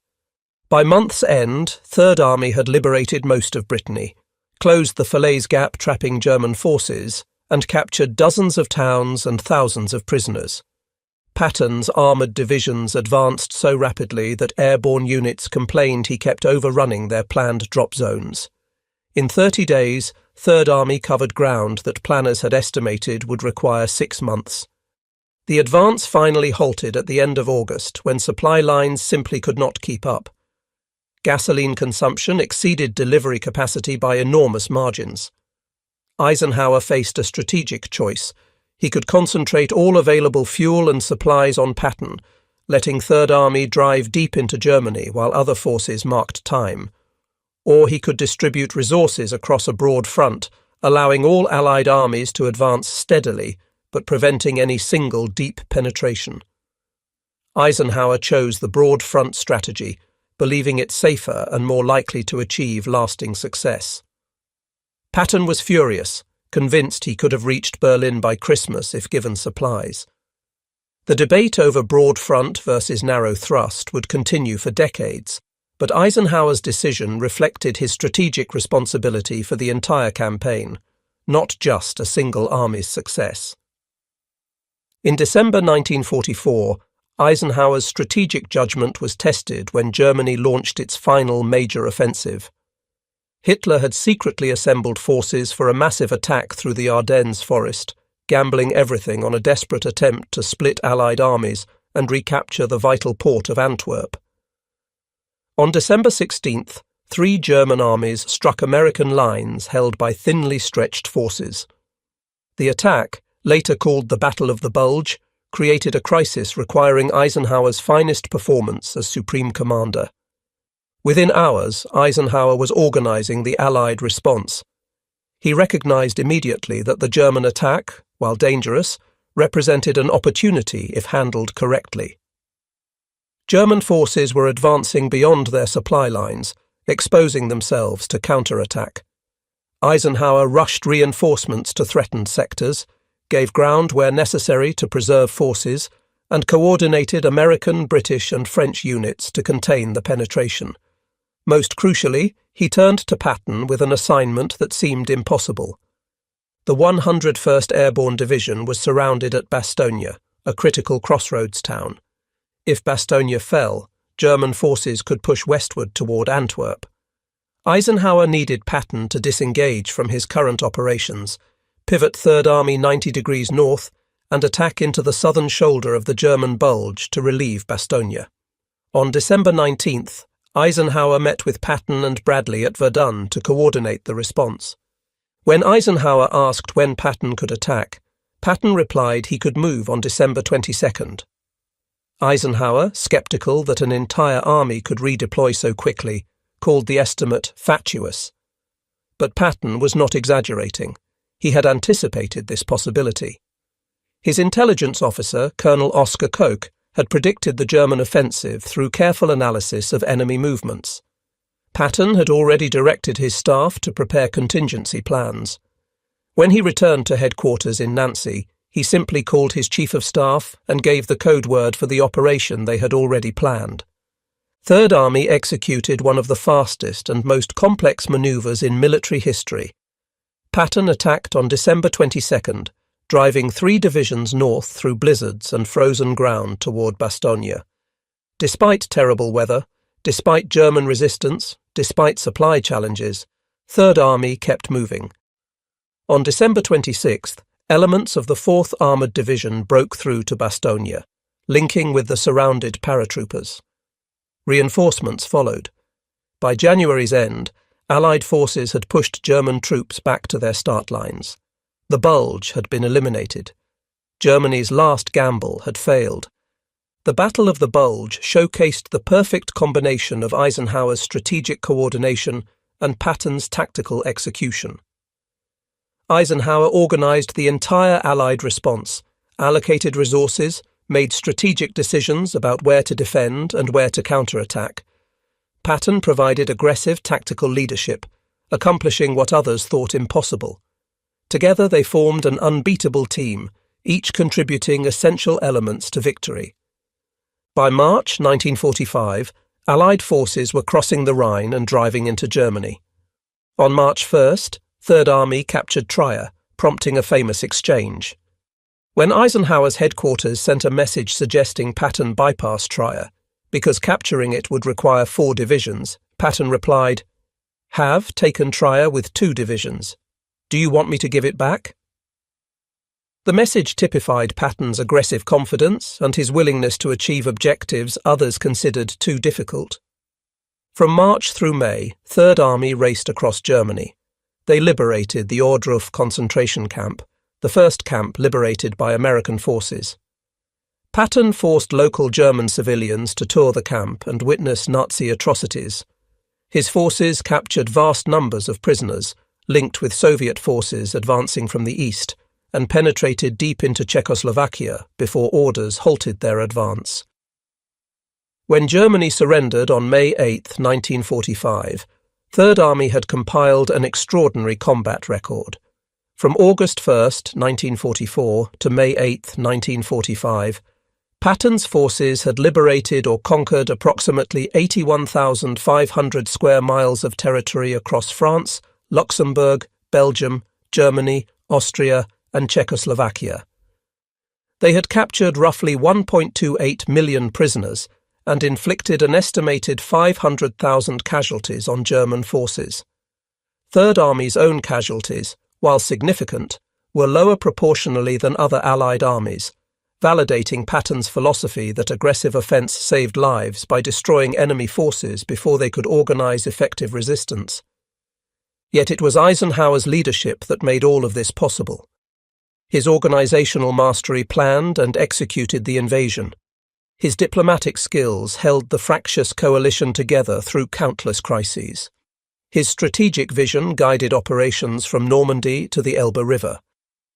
By month's end, Third Army had liberated most of Brittany, closed the Falaise Gap trapping German forces, and captured dozens of towns and thousands of prisoners. Patton's armoured divisions advanced so rapidly that airborne units complained he kept overrunning their planned drop zones. In 30 days, Third Army covered ground that planners had estimated would require 6 months. The advance finally halted at the end of August when supply lines simply could not keep up. Gasoline consumption exceeded delivery capacity by enormous margins. Eisenhower faced a strategic choice. He could concentrate all available fuel and supplies on Patton, letting Third Army drive deep into Germany while other forces marked time. Or he could distribute resources across a broad front, allowing all Allied armies to advance steadily, but preventing any single deep penetration. Eisenhower chose the broad front strategy, believing it safer and more likely to achieve lasting success. Patton was furious, convinced he could have reached Berlin by Christmas if given supplies. The debate over broad front versus narrow thrust would continue for decades, but Eisenhower's decision reflected his strategic responsibility for the entire campaign, not just a single army's success. In December 1944, Eisenhower's strategic judgment was tested when Germany launched its final major offensive. Hitler had secretly assembled forces for a massive attack through the Ardennes forest, gambling everything on a desperate attempt to split Allied armies and recapture the vital port of Antwerp. On December 16th, 3 German armies struck American lines held by thinly stretched forces. The attack, later called the Battle of the Bulge, created a crisis requiring Eisenhower's finest performance as Supreme Commander. Within hours, Eisenhower was organizing the Allied response. He recognized immediately that the German attack, while dangerous, represented an opportunity if handled correctly. German forces were advancing beyond their supply lines, exposing themselves to counterattack. Eisenhower rushed reinforcements to threatened sectors, gave ground where necessary to preserve forces, and coordinated American, British, and French units to contain the penetration. Most crucially, he turned to Patton with an assignment that seemed impossible. The 101st Airborne Division was surrounded at Bastogne, a critical crossroads town. If Bastogne fell, German forces could push westward toward Antwerp. Eisenhower needed Patton to disengage from his current operations, pivot Third Army 90 degrees north, and attack into the southern shoulder of the German Bulge to relieve Bastogne. On December 19th, Eisenhower met with Patton and Bradley at Verdun to coordinate the response. When Eisenhower asked when Patton could attack, Patton replied he could move on December 22nd. Eisenhower, skeptical that an entire army could redeploy so quickly, called the estimate fatuous. But Patton was not exaggerating. He had anticipated this possibility. His intelligence officer, Colonel Oscar Koch, had predicted the German offensive through careful analysis of enemy movements. Patton had already directed his staff to prepare contingency plans. When he returned to headquarters in Nancy, he simply called his chief of staff and gave the code word for the operation they had already planned. Third Army executed one of the fastest and most complex maneuvers in military history. Patton attacked on December 22nd, driving 3 divisions north through blizzards and frozen ground toward Bastogne. Despite terrible weather, despite German resistance, despite supply challenges, Third Army kept moving. On December 26th, elements of the 4th Armoured Division broke through to Bastogne, linking with the surrounded paratroopers. Reinforcements followed. By January's end, Allied forces had pushed German troops back to their start lines. The Bulge had been eliminated. Germany's last gamble had failed. The Battle of the Bulge showcased the perfect combination of Eisenhower's strategic coordination and Patton's tactical execution. Eisenhower organized the entire Allied response, allocated resources, made strategic decisions about where to defend and where to counterattack. Patton provided aggressive tactical leadership, accomplishing what others thought impossible. Together they formed an unbeatable team, each contributing essential elements to victory. By March 1945, Allied forces were crossing the Rhine and driving into Germany. On March 1st, Third Army captured Trier, prompting a famous exchange. When Eisenhower's headquarters sent a message suggesting Patton bypass Trier, because capturing it would require 4 divisions, Patton replied, "Have taken Trier with 2 divisions. Do you want me to give it back?" The message typified Patton's aggressive confidence and his willingness to achieve objectives others considered too difficult. From March through May, Third Army raced across Germany. They liberated the Ohrdruf concentration camp, the first camp liberated by American forces. Patton forced local German civilians to tour the camp and witness Nazi atrocities. His forces captured vast numbers of prisoners, linked with Soviet forces advancing from the east, and penetrated deep into Czechoslovakia before orders halted their advance. When Germany surrendered on May 8, 1945, Third Army had compiled an extraordinary combat record. From August 1, 1944 to May 8, 1945, Patton's forces had liberated or conquered approximately 81,500 square miles of territory across France, Luxembourg, Belgium, Germany, Austria, and Czechoslovakia. They had captured roughly 1.28 million prisoners and inflicted an estimated 500,000 casualties on German forces. Third Army's own casualties, while significant, were lower proportionally than other Allied armies, validating Patton's philosophy that aggressive offence saved lives by destroying enemy forces before they could organise effective resistance. Yet it was Eisenhower's leadership that made all of this possible. His organisational mastery planned and executed the invasion. His diplomatic skills held the fractious coalition together through countless crises. His strategic vision guided operations from Normandy to the Elbe River.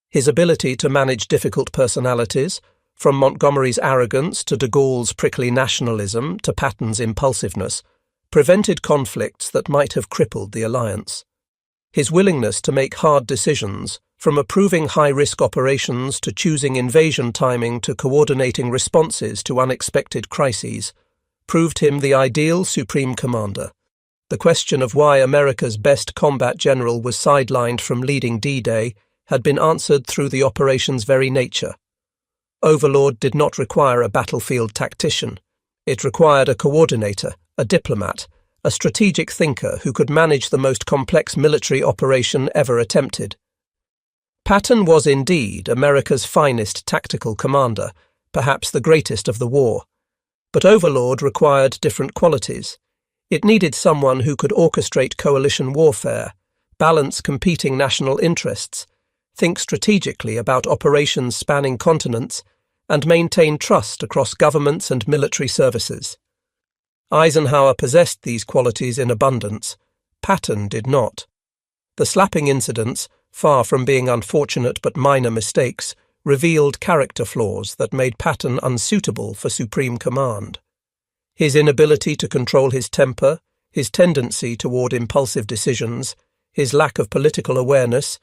His ability to manage difficult personalities, from Montgomery's arrogance to de Gaulle's prickly nationalism to Patton's impulsiveness, prevented conflicts that might have crippled the alliance. His willingness to make hard decisions, from approving high-risk operations to choosing invasion timing to coordinating responses to unexpected crises, proved him the ideal supreme commander. The question of why America's best combat general was sidelined from leading D-Day had been answered through the operation's very nature. Overlord did not require a battlefield tactician. It required a coordinator, a diplomat, a strategic thinker who could manage the most complex military operation ever attempted. Patton was indeed America's finest tactical commander, perhaps the greatest of the war. But Overlord required different qualities. It needed someone who could orchestrate coalition warfare, balance competing national interests, think strategically about operations spanning continents, and maintain trust across governments and military services. Eisenhower possessed these qualities in abundance. Patton did not. The slapping incidents, far from being unfortunate but minor mistakes, revealed character flaws that made Patton unsuitable for supreme command. His inability to control his temper, his tendency toward impulsive decisions, his lack of political awareness,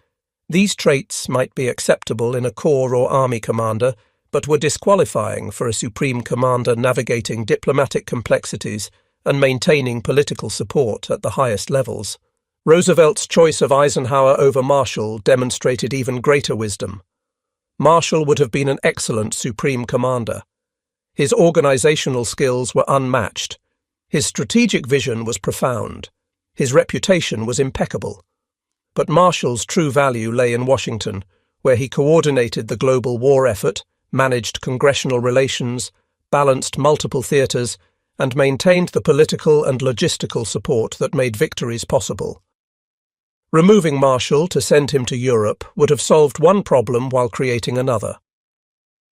these traits might be acceptable in a corps or army commander, but were disqualifying for a supreme commander navigating diplomatic complexities and maintaining political support at the highest levels. Roosevelt's choice of Eisenhower over Marshall demonstrated even greater wisdom. Marshall would have been an excellent supreme commander. His organizational skills were unmatched. His strategic vision was profound. His reputation was impeccable. But Marshall's true value lay in Washington, where he coordinated the global war effort, managed congressional relations, balanced multiple theaters, and maintained the political and logistical support that made victories possible. Removing Marshall to send him to Europe would have solved one problem while creating another.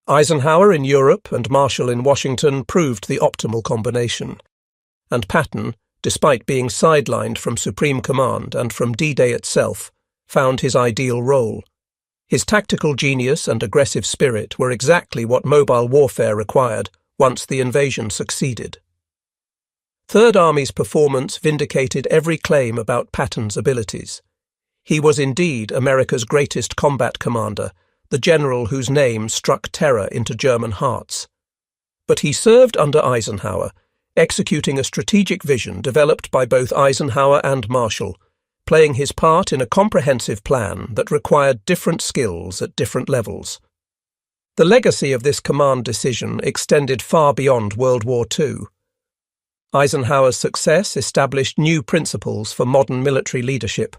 Eisenhower in Europe and Marshall in Washington proved the optimal combination. And Patton, despite being sidelined from Supreme Command and from D-Day itself, found his ideal role. His tactical genius and aggressive spirit were exactly what mobile warfare required once the invasion succeeded. Third Army's performance vindicated every claim about Patton's abilities. He was indeed America's greatest combat commander, the general whose name struck terror into German hearts. But he served under Eisenhower, executing a strategic vision developed by both Eisenhower and Marshall, playing his part in a comprehensive plan that required different skills at different levels. The legacy of this command decision extended far beyond World War II. Eisenhower's success established new principles for modern military leadership.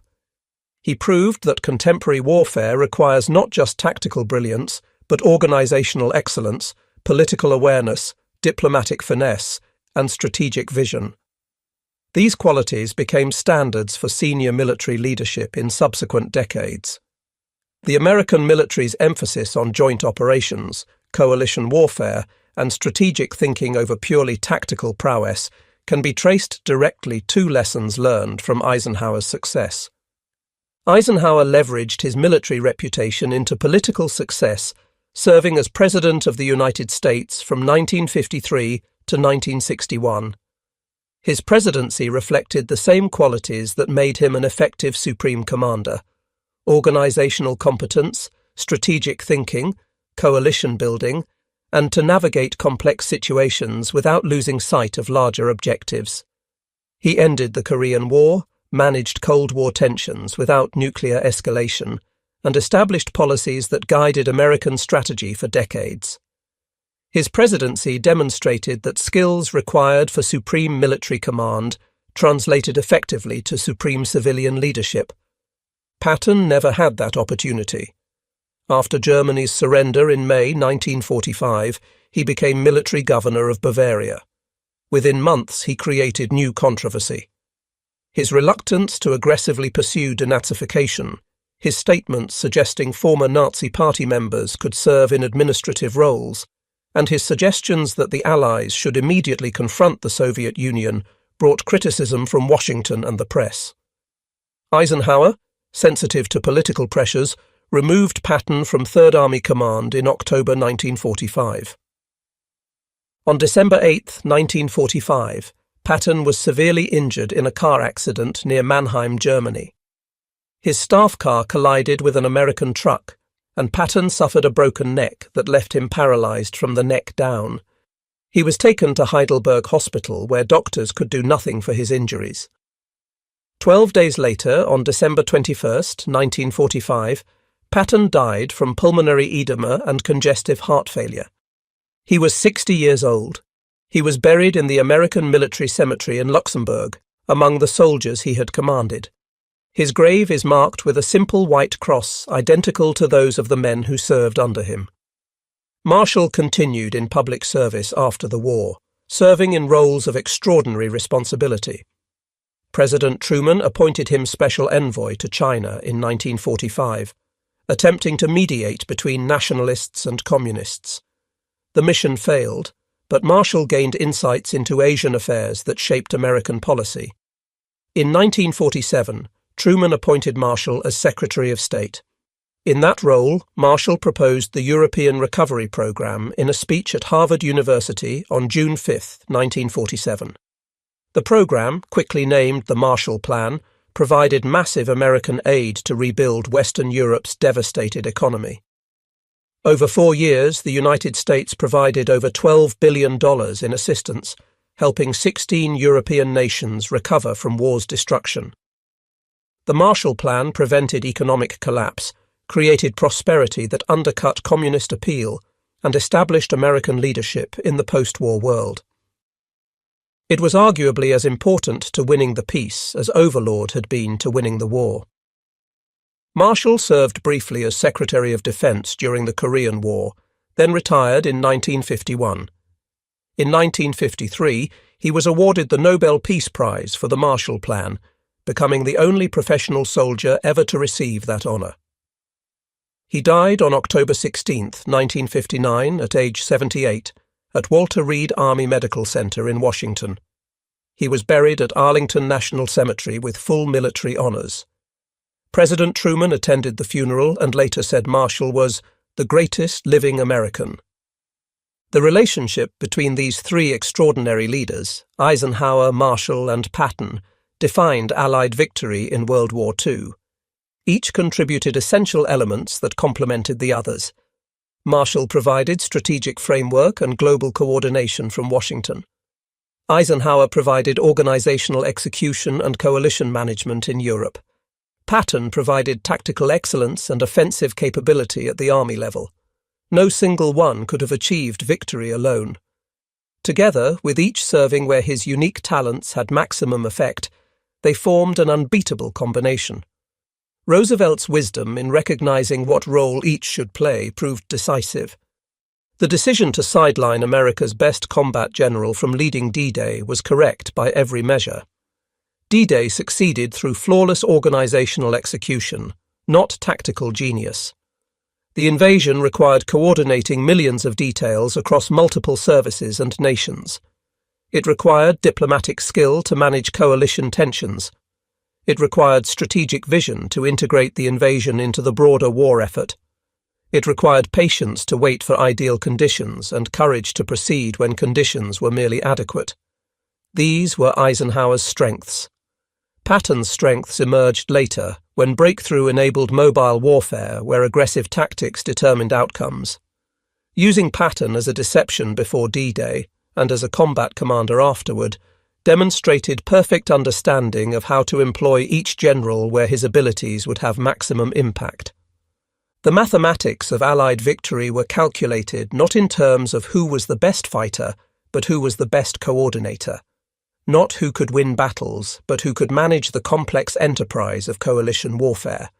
He proved that contemporary warfare requires not just tactical brilliance, but organizational excellence, political awareness, diplomatic finesse, and strategic vision. These qualities became standards for senior military leadership in subsequent decades. The American military's emphasis on joint operations, coalition warfare, and strategic thinking over purely tactical prowess can be traced directly to lessons learned from Eisenhower's success. Eisenhower leveraged his military reputation into political success, serving as President of the United States from 1953 to 1961. His presidency reflected the same qualities that made him an effective supreme commander: organizational competence, strategic thinking, coalition building, and to navigate complex situations without losing sight of larger objectives. He ended the Korean War, managed Cold War tensions without nuclear escalation, and established policies that guided American strategy for decades. His presidency demonstrated that skills required for supreme military command translated effectively to supreme civilian leadership. Patton never had that opportunity. After Germany's surrender in May 1945, he became military governor of Bavaria. Within months, he created new controversy. His reluctance to aggressively pursue denazification, his statements suggesting former Nazi Party members could serve in administrative roles, and his suggestions that the Allies should immediately confront the Soviet Union brought criticism from Washington and the press. Eisenhower, sensitive to political pressures, removed Patton from Third Army Command in October 1945. On December 8, 1945, Patton was severely injured in a car accident near Mannheim, Germany. His staff car collided with an American truck, and Patton suffered a broken neck that left him paralyzed from the neck down. He was taken to Heidelberg Hospital, where doctors could do nothing for his injuries. 12 days later, on December 21, 1945, Patton died from pulmonary edema and congestive heart failure. He was 60 years old. He was buried in the American Military Cemetery in Luxembourg, among the soldiers he had commanded. His grave is marked with a simple white cross identical to those of the men who served under him. Marshall continued in public service after the war, serving in roles of extraordinary responsibility. President Truman appointed him special envoy to China in 1945, attempting to mediate between nationalists and communists. The mission failed, but Marshall gained insights into Asian affairs that shaped American policy. In 1947, Truman appointed Marshall as Secretary of State. In that role, Marshall proposed the European Recovery Program in a speech at Harvard University on June 5, 1947. The program, quickly named the Marshall Plan, provided massive American aid to rebuild Western Europe's devastated economy. Over 4 years, the United States provided over $12 billion in assistance, helping 16 European nations recover from war's destruction. The Marshall Plan prevented economic collapse, created prosperity that undercut communist appeal, and established American leadership in the post-war world. It was arguably as important to winning the peace as Overlord had been to winning the war. Marshall served briefly as Secretary of Defense during the Korean War, then retired in 1951. In 1953, he was awarded the Nobel Peace Prize for the Marshall Plan, becoming the only professional soldier ever to receive that honor. He died on October 16, 1959, at age 78, at Walter Reed Army Medical Center in Washington. He was buried at Arlington National Cemetery with full military honors. President Truman attended the funeral and later said Marshall was the greatest living American. The relationship between these three extraordinary leaders, Eisenhower, Marshall, and Patton, defined Allied victory in World War II. Each contributed essential elements that complemented the others. Marshall provided strategic framework and global coordination from Washington. Eisenhower provided organizational execution and coalition management in Europe. Patton provided tactical excellence and offensive capability at the army level. No single one could have achieved victory alone. Together, with each serving where his unique talents had maximum effect, they formed an unbeatable combination. Roosevelt's wisdom in recognizing what role each should play proved decisive. The decision to sideline America's best combat general from leading D-Day was correct by every measure. D-Day succeeded through flawless organizational execution, not tactical genius. The invasion required coordinating millions of details across multiple services and nations. It required diplomatic skill to manage coalition tensions. It required strategic vision to integrate the invasion into the broader war effort. It required patience to wait for ideal conditions and courage to proceed when conditions were merely adequate. These were Eisenhower's strengths. Patton's strengths emerged later, when breakthrough enabled mobile warfare where aggressive tactics determined outcomes. Using Patton as a deception before D-Day, and as a combat commander afterward, demonstrated perfect understanding of how to employ each general where his abilities would have maximum impact. The mathematics of Allied victory were calculated not in terms of who was the best fighter, but who was the best coordinator. Not who could win battles, but who could manage the complex enterprise of coalition warfare.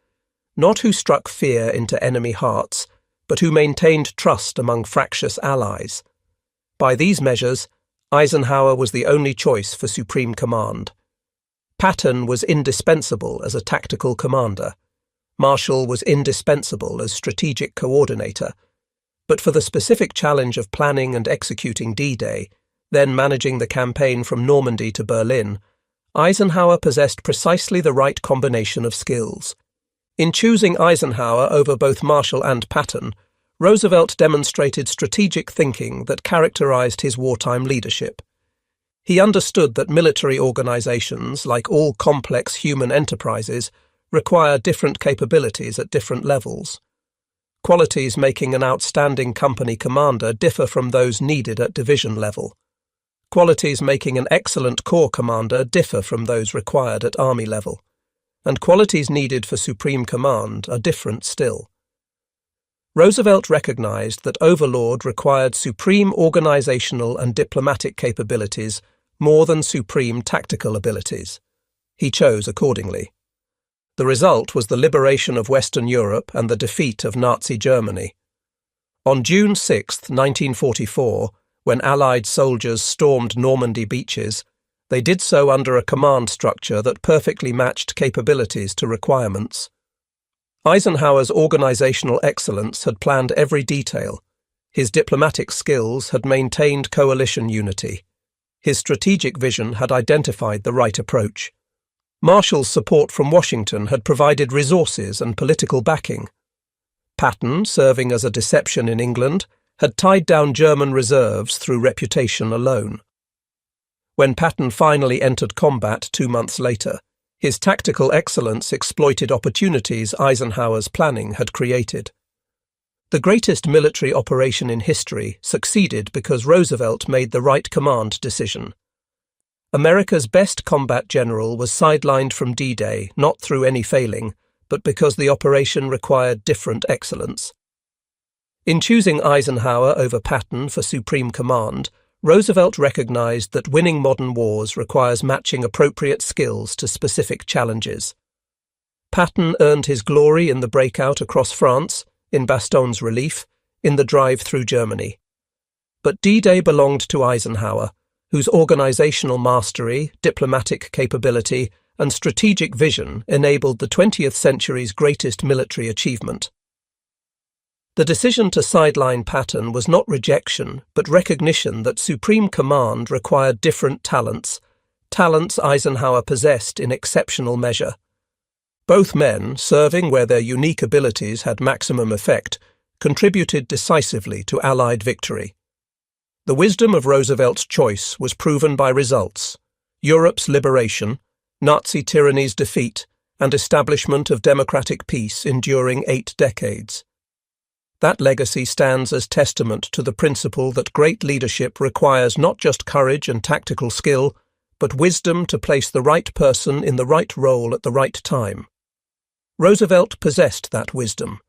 Not who struck fear into enemy hearts, but who maintained trust among fractious allies. By these measures, Eisenhower was the only choice for supreme command. Patton was indispensable as a tactical commander. Marshall was indispensable as strategic coordinator. But for the specific challenge of planning and executing D-Day, then managing the campaign from Normandy to Berlin, Eisenhower possessed precisely the right combination of skills. In choosing Eisenhower over both Marshall and Patton, Roosevelt demonstrated strategic thinking that characterized his wartime leadership. He understood that military organizations, like all complex human enterprises, require different capabilities at different levels. Qualities making an outstanding company commander differ from those needed at division level. Qualities making an excellent corps commander differ from those required at army level. And qualities needed for supreme command are different still. Roosevelt recognized that Overlord required supreme organizational and diplomatic capabilities more than supreme tactical abilities. He chose accordingly. The result was the liberation of Western Europe and the defeat of Nazi Germany. On June 6, 1944, when Allied soldiers stormed Normandy beaches, they did so under a command structure that perfectly matched capabilities to requirements. Eisenhower's organizational excellence had planned every detail. His diplomatic skills had maintained coalition unity. His strategic vision had identified the right approach. Marshall's support from Washington had provided resources and political backing. Patton, serving as a deception in England, had tied down German reserves through reputation alone. When Patton finally entered combat 2 months later, his tactical excellence exploited opportunities Eisenhower's planning had created. The greatest military operation in history succeeded because Roosevelt made the right command decision. America's best combat general was sidelined from D-Day not through any failing, but because the operation required different excellence. In choosing Eisenhower over Patton for supreme command, Roosevelt recognized that winning modern wars requires matching appropriate skills to specific challenges. Patton earned his glory in the breakout across France, in Baston's relief, in the drive through Germany. But D-Day belonged to Eisenhower, whose organizational mastery, diplomatic capability, and strategic vision enabled the 20th century's greatest military achievement. The decision to sideline Patton was not rejection, but recognition that supreme command required different talents Eisenhower possessed in exceptional measure. Both men, serving where their unique abilities had maximum effect, contributed decisively to Allied victory. The wisdom of Roosevelt's choice was proven by results: Europe's liberation, Nazi tyranny's defeat, and establishment of democratic peace enduring 8 decades. That legacy stands as testament to the principle that great leadership requires not just courage and tactical skill, but wisdom to place the right person in the right role at the right time. Roosevelt possessed that wisdom.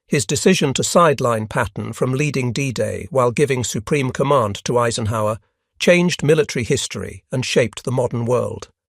His decision to sideline Patton from leading D-Day while giving supreme command to Eisenhower changed military history and shaped the modern world.